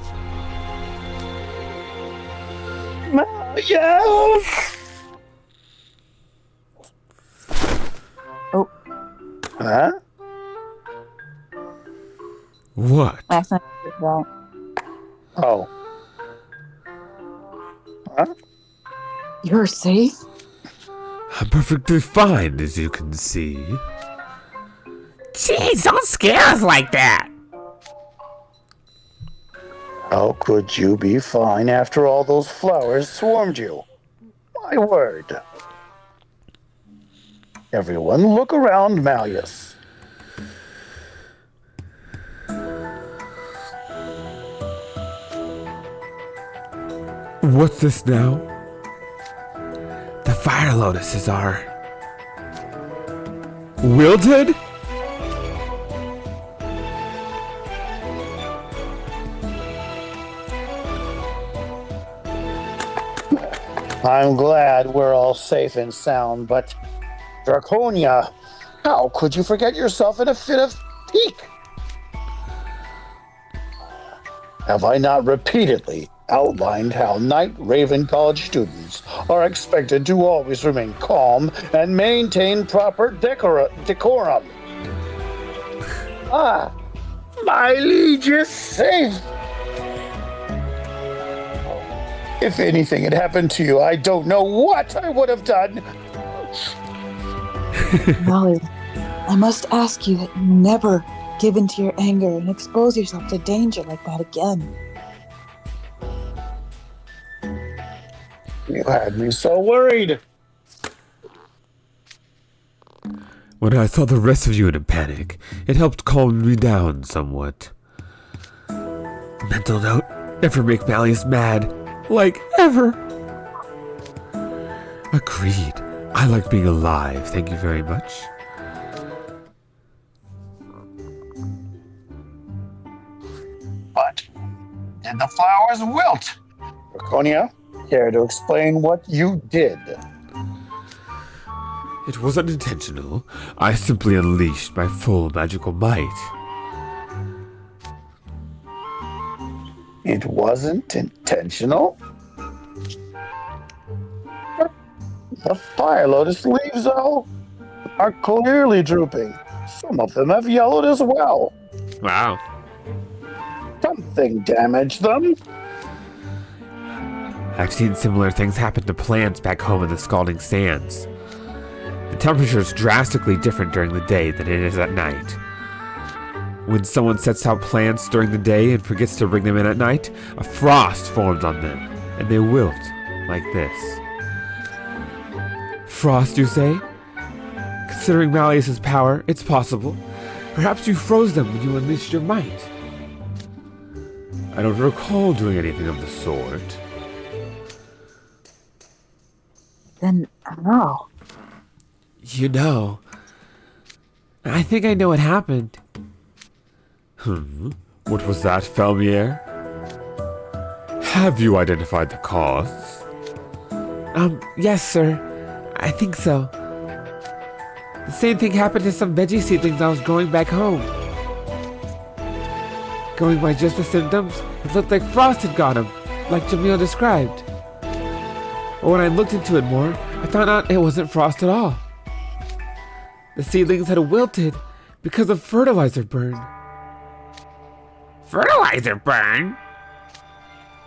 Yes. Oh. Huh? What? Last night I did that. Oh. Huh? You're safe? I'm perfectly fine, as you can see. Jeez, don't scare us like that. How could you be fine after all those flowers swarmed you? My word. Everyone, look around Malleus. What's this now? The fire lotuses are wilted? I'm glad we're all safe and sound, but Draconia, how could you forget yourself in a fit of pique? Have I not repeatedly outlined how Night Raven College students are expected to always remain calm and maintain proper decorum? Ah, my liege is safe. If anything had happened to you, I don't know what I would have done. Molly, I must ask you that you never give in to your anger and expose yourself to danger like that again. You had me so worried. When I saw the rest of you in a panic, it helped calm me down somewhat. Mental note, never make Malleus mad. Like, ever. Agreed. I like being alive, thank you very much. But did the flowers wilt? Draconia, care to explain what you did? It wasn't intentional. I simply unleashed my full magical might. It wasn't intentional? The fire lotus leaves, though, are clearly drooping. Some of them have yellowed as well. Wow. Something damaged them. I've seen similar things happen to plants back home in the scalding sands. The temperature is drastically different during the day than it is at night. When someone sets out plants during the day and forgets to bring them in at night, a frost forms on them, and they wilt, like this. Frost, you say? Considering Malleus's power, it's possible. Perhaps you froze them when you unleashed your might. I don't recall doing anything of the sort. Then how? You know, I think I know what happened. What was that, Felmier? Have you identified the cause? Yes, sir. I think so. The same thing happened to some veggie seedlings I was growing back home. Going by just the symptoms, it looked like frost had got them, like Jamil described. But when I looked into it more, I found out it wasn't frost at all. The seedlings had wilted because of fertilizer burn. Fertilizer burn?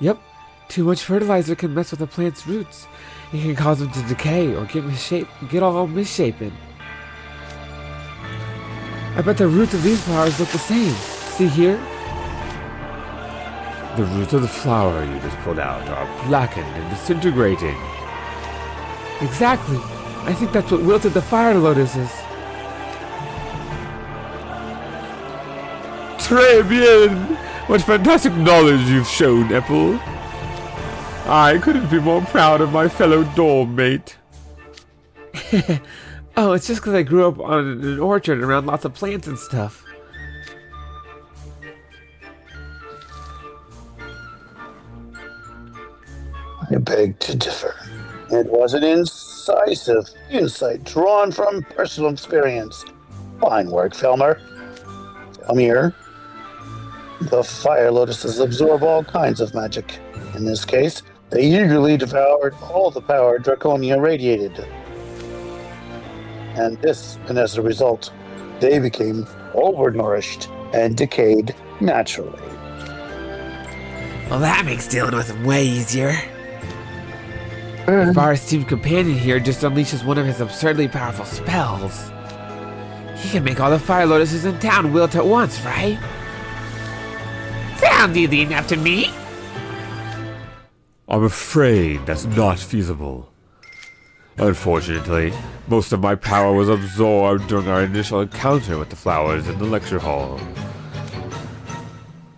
Yep, too much fertilizer can mess with a plant's roots. It can cause them to decay or get all misshapen. I bet the roots of these flowers look the same. See here? The roots of the flower you just pulled out are blackened and disintegrating. Exactly. I think that's what wilted the fire lotuses. Très bien! What fantastic knowledge you've shown, Apple. I couldn't be more proud of my fellow dorm mate. Oh, it's just because I grew up on an orchard around lots of plants and stuff. I beg to differ. It was an incisive insight drawn from personal experience. Fine work, Felmir. The fire lotuses absorb all kinds of magic. In this case, they eagerly devoured all the power Draconia radiated. And as a result, they became overnourished and decayed naturally. Well, that makes dealing with them way easier. If our esteemed companion here just unleashes one of his absurdly powerful spells, he can make all the fire lotuses in town wilt at once, right? Sounds easy enough to me. I'm afraid that's not feasible. Unfortunately, most of my power was absorbed during our initial encounter with the flowers in the lecture hall.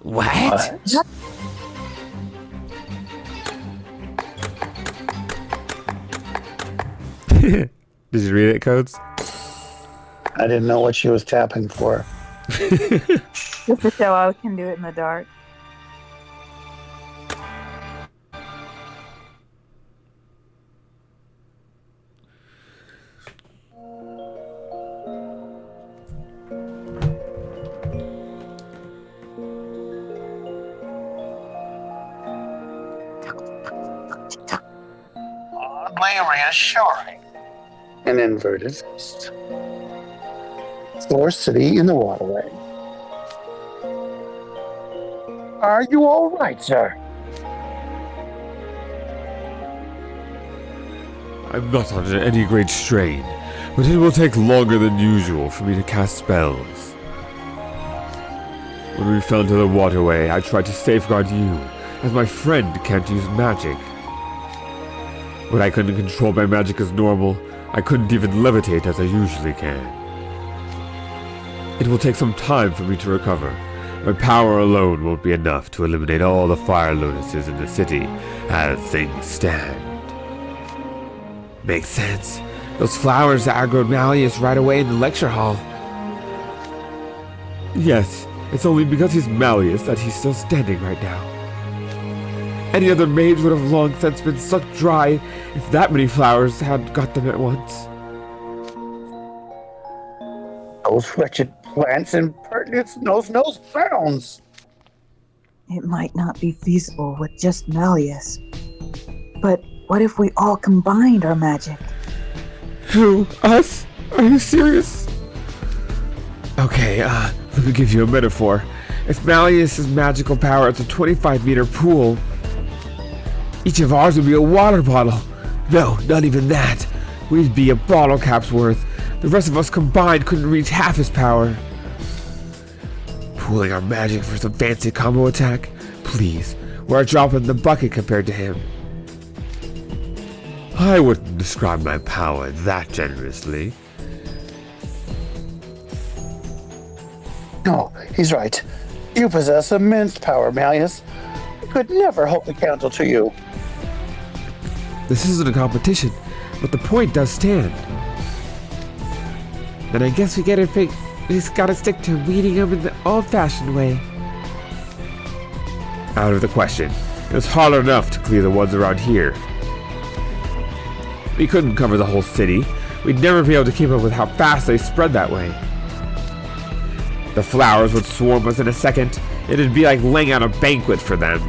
What? Did you read it, Codes? I didn't know what she was tapping for. Just to show I can do it in the dark. Oddly reassuring. An inverted fist. Store City in the waterway. Are you all right, sir? I'm not under any great strain, but it will take longer than usual for me to cast spells. When we fell into the waterway, I tried to safeguard you, as my friend can't use magic. When I couldn't control my magic as normal, I couldn't even levitate as I usually can. It will take some time for me to recover. My power alone won't be enough to eliminate all the fire lotuses in the city as things stand. Makes sense. Those flowers aggroed Malleus right away in the lecture hall. Yes, it's only because he's Malleus that he's still standing right now. Any other mage would have long since been sucked dry if that many flowers had got them at once. Those wretched plants impertinence knows no bounds. It might not be feasible with just Malleus. But what if we all combined our magic? Who? Us? Are you serious? Okay, let me give you a metaphor. If Malleus' magical power is a 25-meter pool, each of ours would be a water bottle. No, not even that. We'd be a bottle cap's worth. The rest of us combined couldn't reach half his power. Pooling our magic for some fancy combo attack? Please, we're a drop in the bucket compared to him. I wouldn't describe my power that generously. No, he's right. You possess immense power, Malleus. I could never hope to counter to you. This isn't a competition, but the point does stand. Then I guess we just gotta stick to beating him in the old-fashioned way. Out of the question. It was hard enough to clear the ones around here. We couldn't cover the whole city. We'd never be able to keep up with how fast they spread that way. The flowers would swarm us in a second. It'd be like laying out a banquet for them.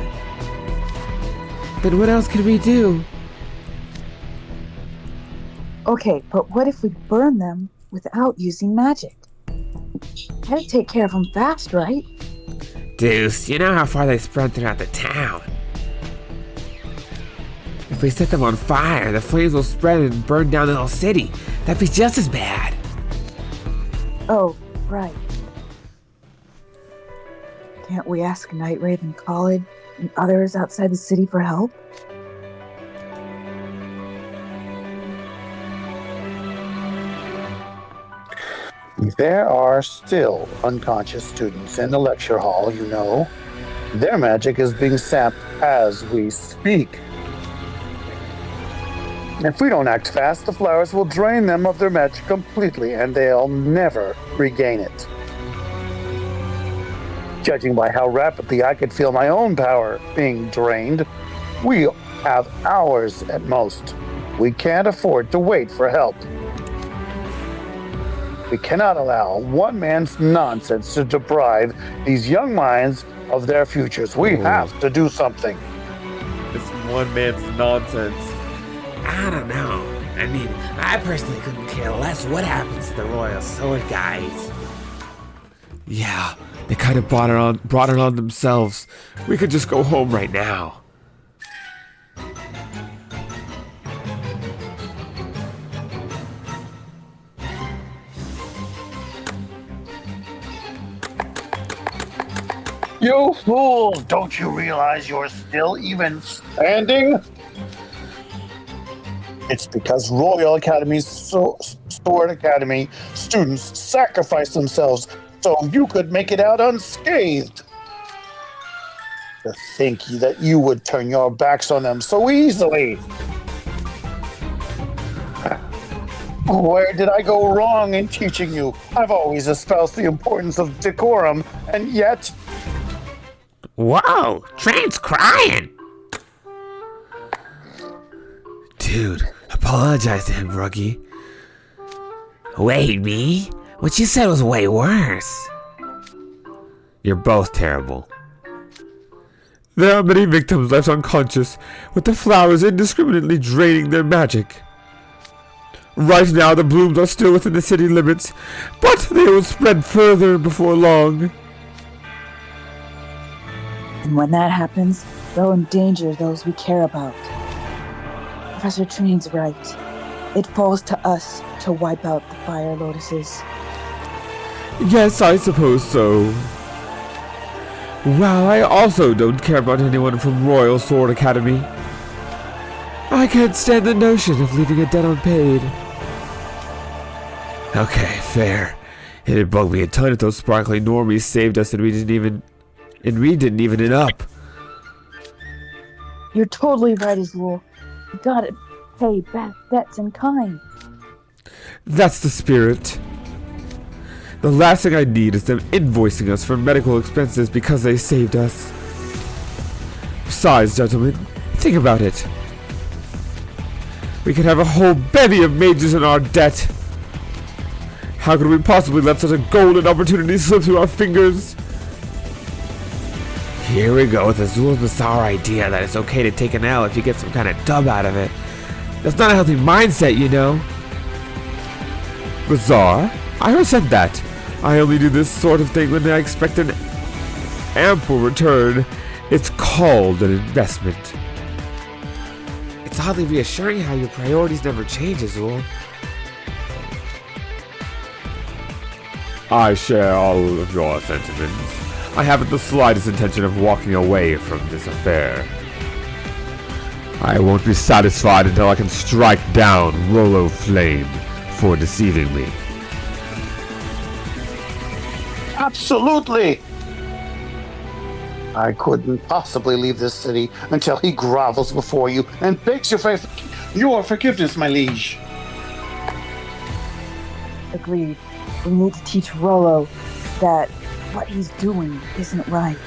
Then what else could we do? Okay, but what if we burn them without using magic? Gotta take care of them fast, right? Deuce, you know how far they spread throughout the town. If we set them on fire, the flames will spread and burn down the whole city. That'd be just as bad. Oh, right. Can't we ask Night Raven College and others outside the city for help? There are still unconscious students in the lecture hall, you know. Their magic is being sapped as we speak. If we don't act fast, the flowers will drain them of their magic completely, and they'll never regain it. Judging by how rapidly I could feel my own power being drained, we have hours at most. We can't afford to wait for help. We cannot allow one man's nonsense to deprive these young minds of their futures. We have to do something. This one man's nonsense. I don't know. I mean, I personally couldn't care less what happens to the Royal Sword guys. Yeah, they kind of brought it on themselves. We could just go home right now. You fools! Don't you realize you're still even standing? It's because Royal Academy's Sword Academy students sacrificed themselves so you could make it out unscathed. To think that you would turn your backs on them so easily. Where did I go wrong in teaching you? I've always espoused the importance of decorum, and yet... Whoa! Train's crying! Dude, apologize to him, Ruggy. Wait, me? What you said was way worse. You're both terrible. There are many victims left unconscious, with the flowers indiscriminately draining their magic. Right now, the blooms are still within the city limits, but they will spread further before long. And when that happens, they'll endanger those we care about. Professor Train's right. It falls to us to wipe out the fire lotuses. Yes, I suppose so. Well, I also don't care about anyone from Royal Sword Academy. I can't stand the notion of leaving a debt unpaid. Okay, fair. It'd bug me a ton if those sparkling normies saved us and we didn't even it up. You're totally right, Azul. You gotta pay back debts in kind. That's the spirit. The last thing I need is them invoicing us for medical expenses because they saved us. Besides, gentlemen, think about it. We could have a whole bevy of mages in our debt. How could we possibly let such a golden opportunity slip through our fingers? Here we go with Azul's bizarre idea that it's okay to take an L if you get some kind of dub out of it. That's not a healthy mindset, you know. Bizarre? I resent that. I only do this sort of thing when I expect an ample return. It's called an investment. It's oddly reassuring how your priorities never change, Azul. I share all of your sentiments. I haven't the slightest intention of walking away from this affair. I won't be satisfied until I can strike down Rollo Flame for deceiving me. Absolutely! I couldn't possibly leave this city until he grovels before you and begs your forgiveness, my liege. Agreed. We need to teach Rollo that what he's doing isn't right.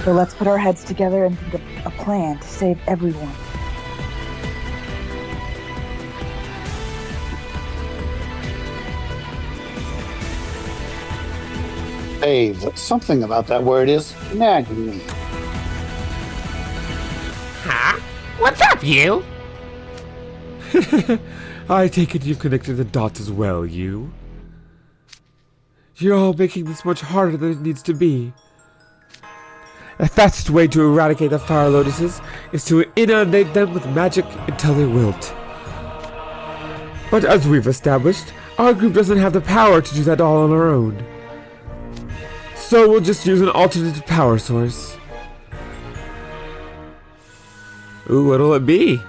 So let's put our heads together and think of a plan to save everyone. Dave, something about that word is nagging me. Huh? What's up, you? I take it you've connected the dots as well, you. You're all making this much harder than it needs to be. The fastest way to eradicate the fire lotuses is to inundate them with magic until they wilt. But as we've established, our group doesn't have the power to do that all on our own. So we'll just use an alternate power source. Ooh, what'll it be?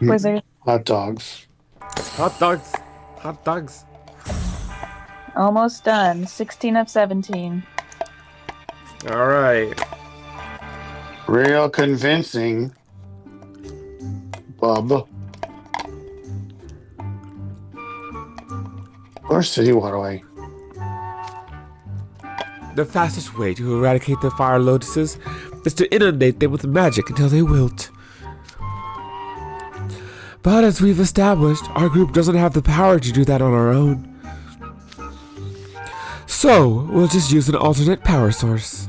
Wizard. Hot dogs. Hot dogs. Hot dogs. Almost done. 16 of 17. Alright. Real convincing. Bub. Or City Waterway. The fastest way to eradicate the fire lotuses is to inundate them with magic until they wilt. But as we've established, our group doesn't have the power to do that on our own. So, we'll just use an alternate power source.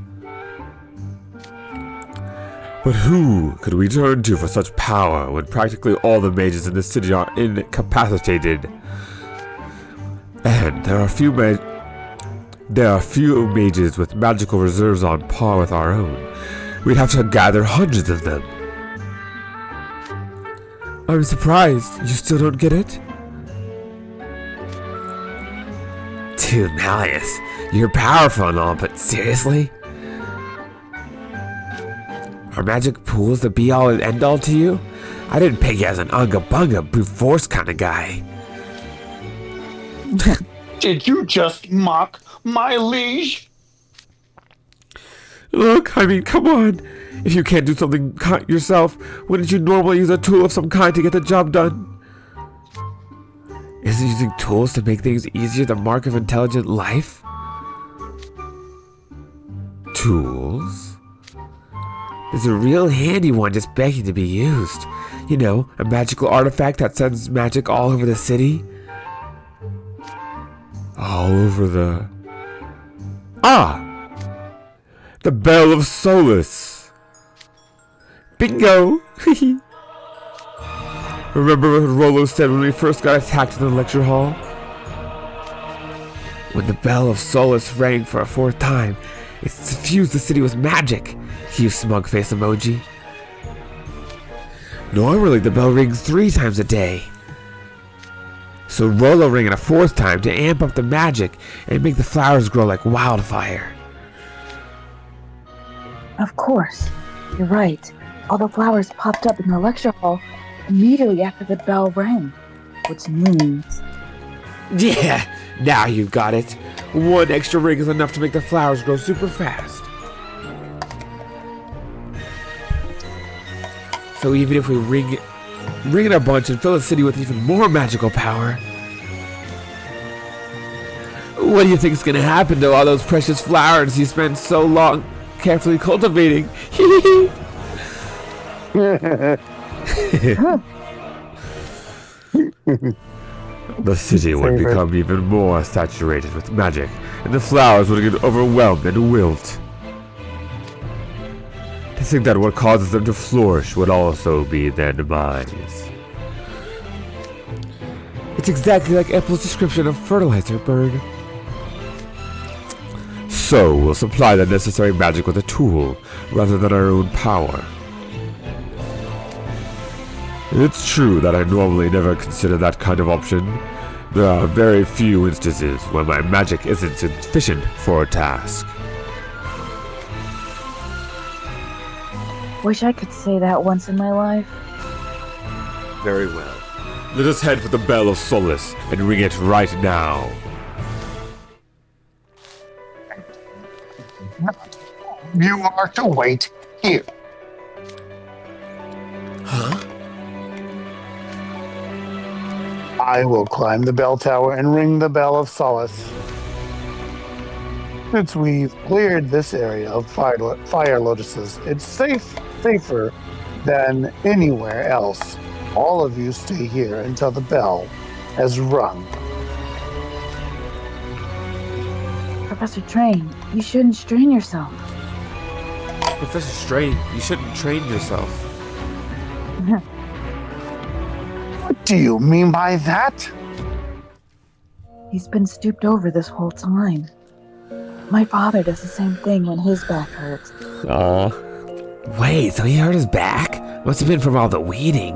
But who could we turn to for such power when practically all the mages in the city are incapacitated? And there are few mages with magical reserves on par with our own. We'd have to gather hundreds of them. I'm surprised you still don't get it? Dude, Malleus, you're powerful and all, but seriously? Are magic pools the be-all and end-all to you? I didn't peg you as an unga-bunga, brute force kind of guy. Did you just mock my liege? Look, I mean, come on. If you can't do something yourself, wouldn't you normally use a tool of some kind to get the job done? Isn't using tools to make things easier the mark of intelligent life? Tools? There's a real handy one just begging to be used. You know, a magical artifact that sends magic all over the city. All over the... Ah! The Bell of Solace! Bingo! Remember what Rollo said when we first got attacked in the lecture hall? When the Bell of Solace rang for a fourth time, it suffused the city with magic. You smug face emoji. Normally the bell rings 3 times a day. So roll a ring it a 4th time to amp up the magic and make the flowers grow like wildfire. Of course. You're right. All the flowers popped up in the lecture hall immediately after the bell rang. Which means... Yeah, now you've got it. 1 extra ring is enough to make the flowers grow super fast. So even if we ring it a bunch and fill the city with even more magical power, what do you think is going to happen to all those precious flowers you spent so long carefully cultivating? The city would become even more saturated with magic, and the flowers would get overwhelmed and wilt. To think that what causes them to flourish would also be their demise. It's exactly like Apple's description of fertilizer, Bird. So we'll supply the necessary magic with a tool, rather than our own power. It's true that I normally never consider that kind of option. There are very few instances where my magic isn't sufficient for a task. Wish I could say that once in my life. Very well. Let us head for the Bell of Solace and ring it right now. You are to wait here. Huh? I will climb the bell tower and ring the Bell of Solace. Since we've cleared this area of fire lotuses, it's safer than anywhere else. All of you stay here until the bell has rung. Professor Train, you shouldn't strain yourself. Professor Strain, you shouldn't train yourself. What do you mean by that? He's been stooped over this whole time. My father does the same thing when his back hurts. Wait, so he hurt his back? Must have been from all the weeding.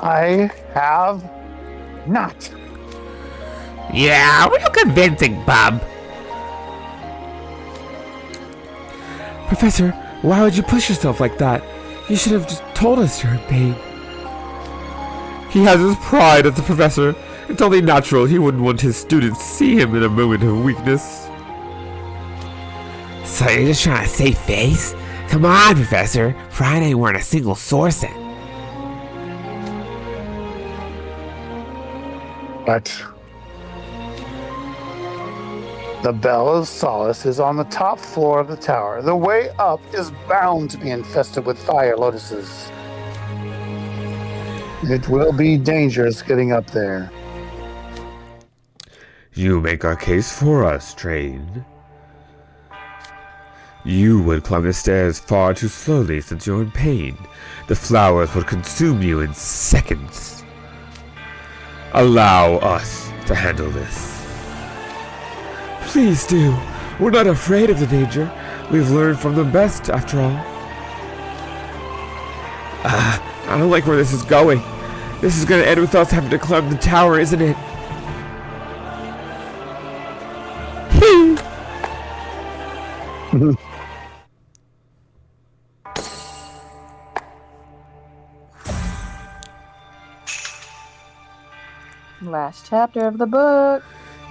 I have not. Yeah, real convincing, Bub. Professor, why would you push yourself like that? You should have just told us you're in pain. He has his pride as a professor. It's only natural he wouldn't want his students to see him in a moment of weakness. So you're just trying to save face? Come on, Professor. Pride ain't wearing a single sourcing. But the Bell of Solace is on the top floor of the tower. The way up is bound to be infested with fire lotuses. It will be dangerous getting up there. You make our case for us, Train. You would climb the stairs far too slowly since you're in pain. The flowers would consume you in seconds. Allow us to handle this. Please do. We're not afraid of the danger. We've learned from the best, after all. I don't like where this is going. This is gonna end with us having to climb the tower, isn't it? Last chapter of the book.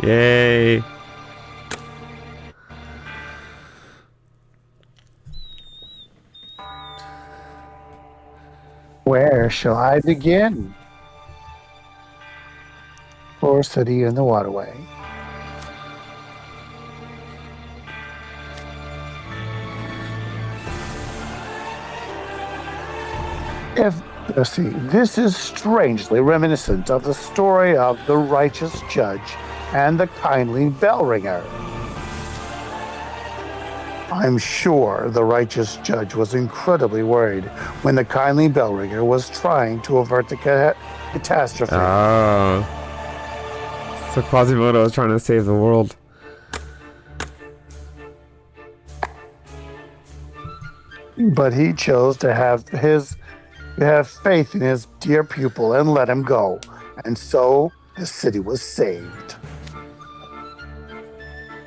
Yay. Where shall I begin? For City in the Waterway. This is strangely reminiscent of the story of the righteous judge and the kindly bell ringer. I'm sure the righteous judge was incredibly worried when the kindly bell ringer was trying to avert the catastrophe. Oh. So Quasimodo is trying to save the world. But he chose to have faith in his dear pupil and let him go. And so the city was saved.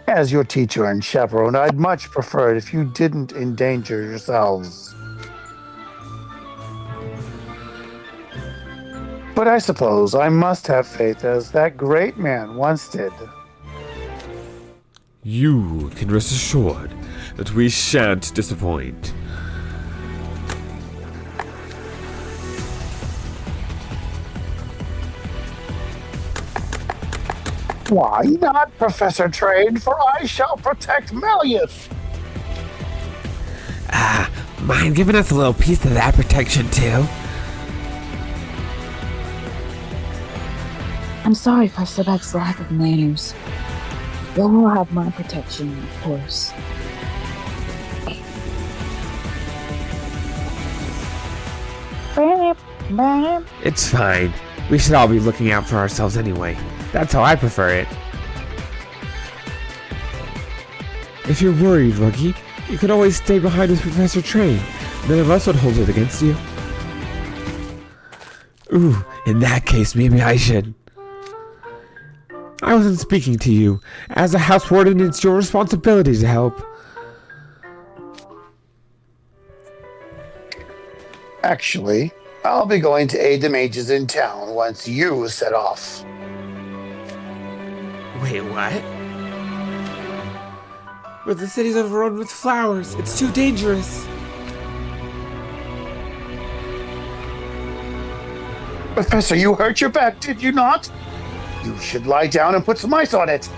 As your teacher and chaperone, I'd much prefer it if you didn't endanger yourselves. But I suppose I must have faith as that great man once did. You can rest assured that we shan't disappoint. Why not, Professor Trade, for I shall protect Malleus. Mind giving us a little piece of that protection too? I'm sorry for Sebek's lack of manners. You will have my protection, of course. It's fine. We should all be looking out for ourselves anyway. That's how I prefer it. If you're worried, Ruggy, you could always stay behind with Professor Train. None of us would hold it against you. Ooh, in that case, maybe I should. I wasn't speaking to you. As a house warden, it's your responsibility to help. Actually, I'll be going to aid the mages in town once you set off. Wait, what? But the city's overrun with flowers. It's too dangerous. Professor, you hurt your back, did you not? You should lie down and put some ice on it.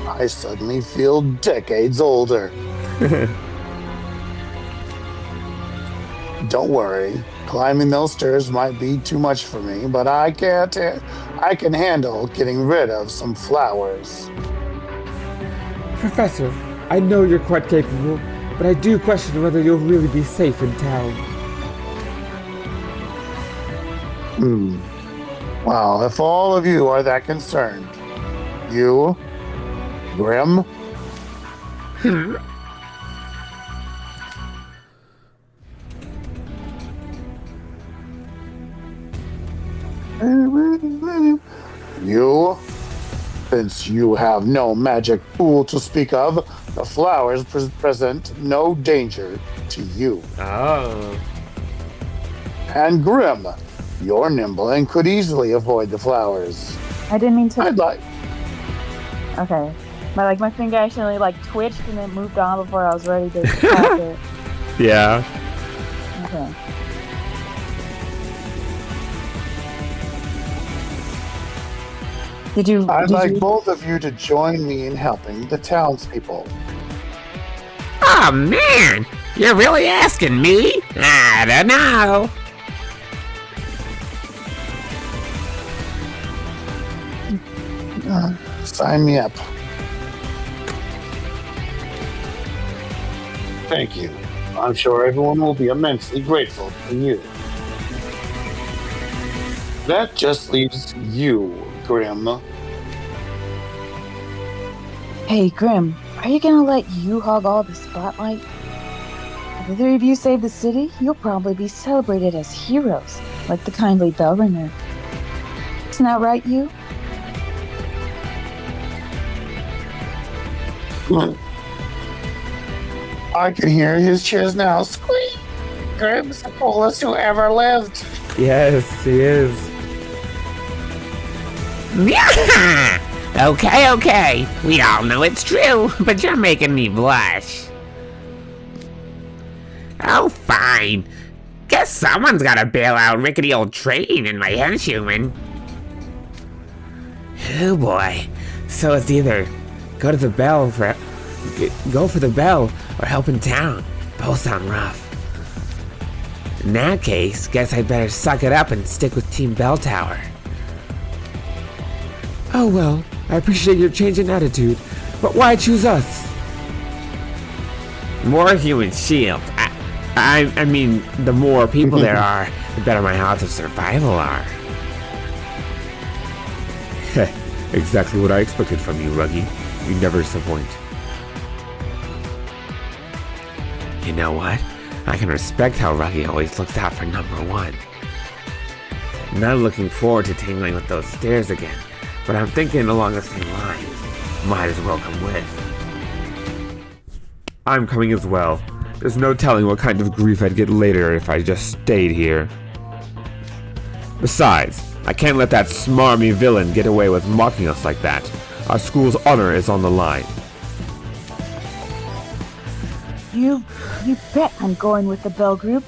I suddenly feel decades older. Don't worry, climbing those stairs might be too much for me, but I can handle getting rid of some flowers. Professor, I know you're quite capable, but I do question whether you'll really be safe in town. Well, if all of you are that concerned, you, Grim, you, since you have no magic pool to speak of, the flowers present no danger to you. Oh. And Grim, you're nimble and could easily avoid the flowers. I didn't mean to. Okay. My finger actually twitched and then moved on before I was ready to tap it. Yeah. Okay. I'd like both of you to join me in helping the townspeople. Oh man, you're really asking me? I don't know. Sign me up. Thank you. I'm sure everyone will be immensely grateful to you. That just leaves you, Grim. Hey, Grim, are you gonna let you hog all the spotlight? If the three of you save the city, you'll probably be celebrated as heroes, like the kindly bell ringer. Isn't that right, you? I can hear his cheers now. Squeak! Grim's the coolest who ever lived. Yes, he is. Okay. We all know it's true, but you're making me blush. Oh, fine. Guess someone's gotta bail out rickety old train and my henchwoman. Oh boy. So it's either go for the bell or help in town. Both sound rough. In that case, guess I'd better suck it up and stick with Team Bell Tower. Oh well, I appreciate your change in attitude, But why choose us? More human shields. I mean, the more people there are, the better my odds of survival are. Exactly what I expected from you, Ruggy. You never disappoint. You know what? I can respect how Ruggy always looks out for number one. Not looking forward to tingling with those stairs again, but I'm thinking along the same lines. Might as well come with. I'm coming as well. There's no telling what kind of grief I'd get later if I just stayed here. Besides, I can't let that smarmy villain get away with mocking us like that. Our school's honor is on the line. You bet I'm going with the Bell Group.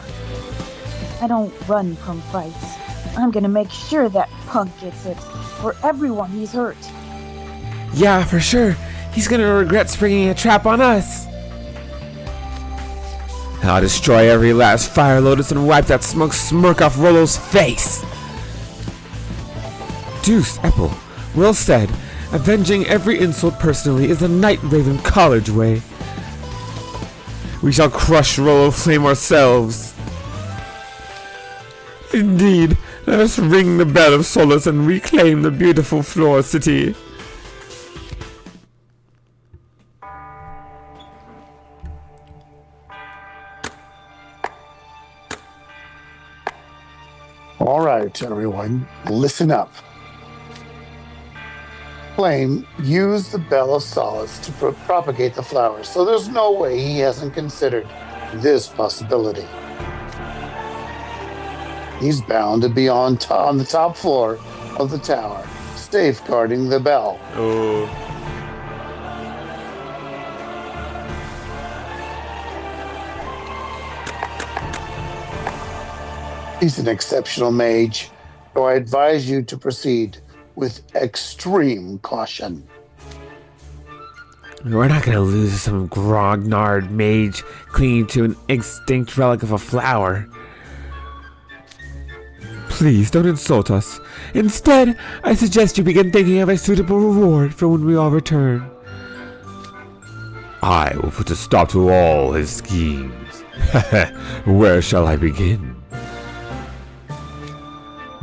I don't run from fights. I'm gonna make sure that punk gets it. For everyone he's hurt. Yeah, for sure. He's gonna regret springing a trap on us. I'll destroy every last Fire Lotus and wipe that smirk off Rollo's face. Deuce, Apple. Well said. Avenging every insult personally is the Night Raven College way. We shall crush Rollo Flame ourselves. Indeed, let us ring the bell of solace and reclaim the beautiful Floor City. All right, everyone, listen up. Flame used the Bell of Solace to propagate the flowers, so there's no way he hasn't considered this possibility. He's bound to be on the top floor of the tower, safeguarding the bell. Oh. He's an exceptional mage, so I advise you to proceed with extreme caution. We're not gonna lose to some grognard mage clinging to an extinct relic of a flower. Please don't insult us. Instead, I suggest you begin thinking of a suitable reward for when we all return. I will put a stop to all his schemes. Where shall I begin?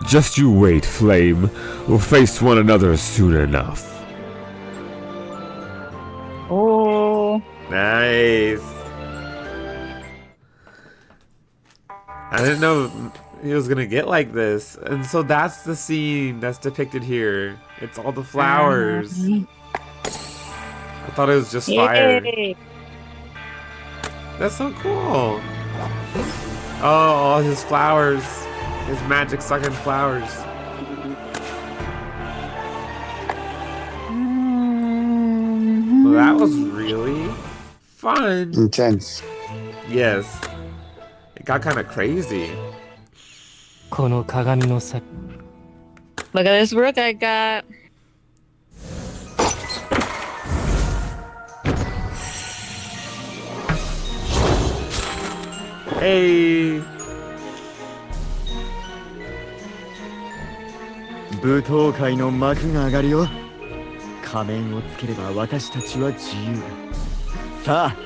Just you wait, Flame. We'll face one another soon enough. Oh. Nice. I didn't know he was gonna get like this. And so that's the scene that's depicted here. It's all the flowers. I thought it was just fire. Yay. That's so cool. Oh, all his flowers. His magic sucking flowers. Well, that was really fun. Intense. Yes. It got kind of crazy. Look at this rook I got. Hey. 舞踏会の幕が上がるよ。仮面をつければ私たちは自由だ。さあ、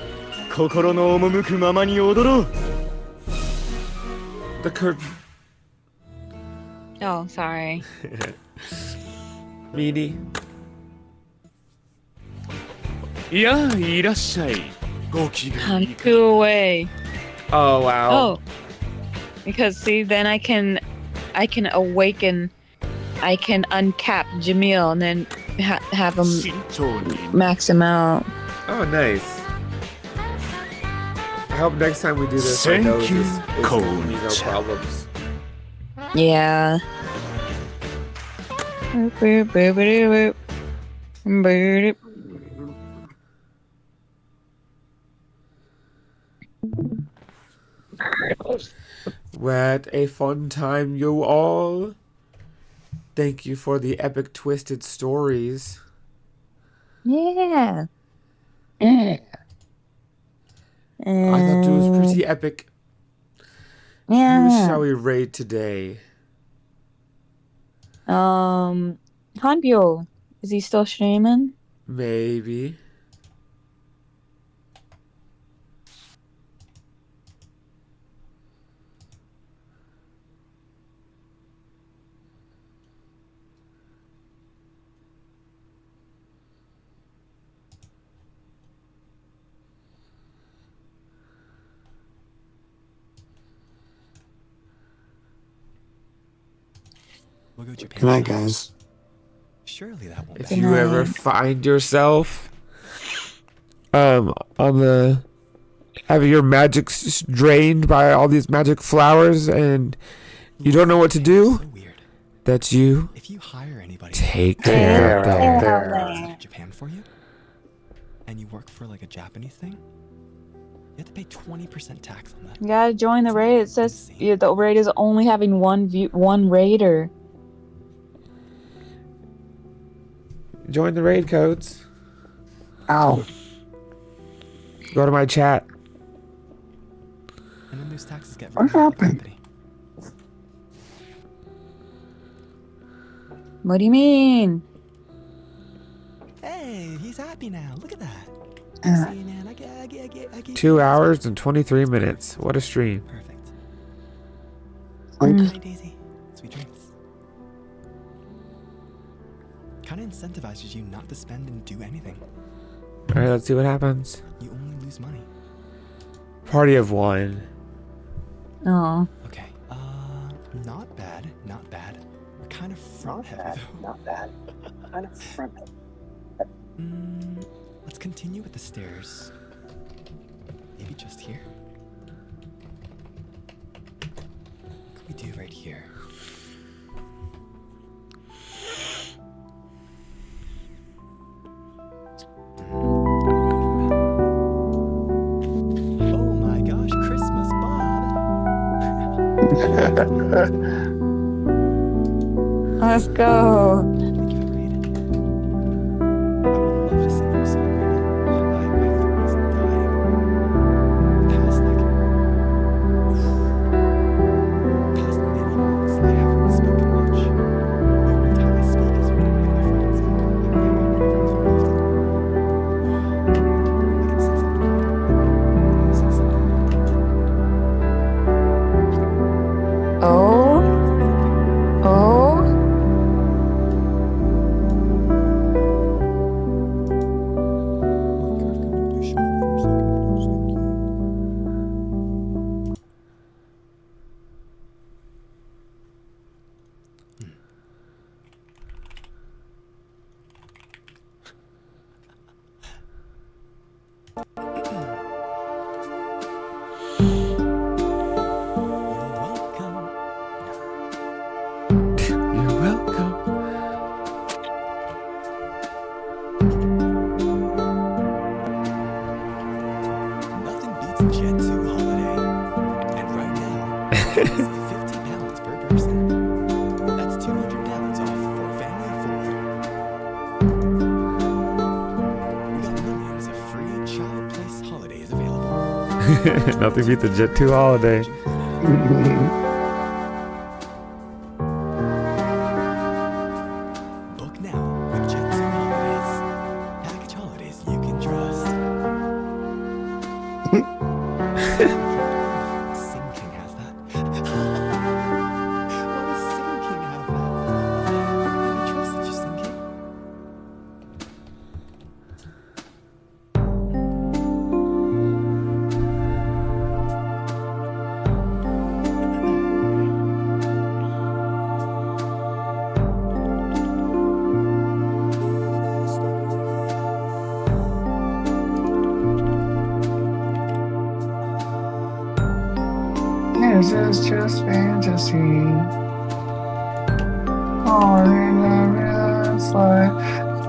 心の赴くままに踊ろう。The curtain. Oh, sorry. Meanie. いや、いらっしゃい。ごきげんいか。 Hanku away. Oh wow. Oh, because see, then I can awaken. I can uncap Jamil and then have him max him out. Oh, nice. I hope next time we do this, I know this gonna be no problems. Yeah. What a fun time, you all. Thank you for the epic twisted stories. Yeah. I thought it was pretty epic. Yeah. Who shall we raid today? Hanbyo. Is he still streaming? Maybe. Good night, guys. Surely that won't. If you ever find yourself on the having your magic drained by all these magic flowers and you don't know what to do, that's you. If you hire anybody, take care of them. Japan for you, and you work for like a Japanese thing, you have to pay 20% tax on that. You gotta join the raid. It says the raid is only having one raider. Join the raid codes. Ow. Go to my chat. And then those taxes get What happened? What do you mean? Hey, he's happy now. Look at that. See, man, I get 2 hours and 23 minutes. What a stream. Perfect. Mm. Hi, Daisy. Sweet dreams. Kind of incentivizes you not to spend and do anything. Alright, let's see what happens. You only lose money. Party of one. Oh. Okay. Not bad. Not bad. We're kind of front heavy. Not bad. Kind of front. Let's continue with the stairs. Maybe just here. What could we do right here? Oh my gosh, Christmas, Bob! Let's go. Nothing beats a Jet 2 holiday. Book now with Jet 2 Holidays. Package holidays you can trust. Sing King has that. Why does Sing King have that? Can I trust that you, Sing King? This is just fantasy. All in a real life,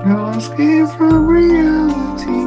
no escape from reality.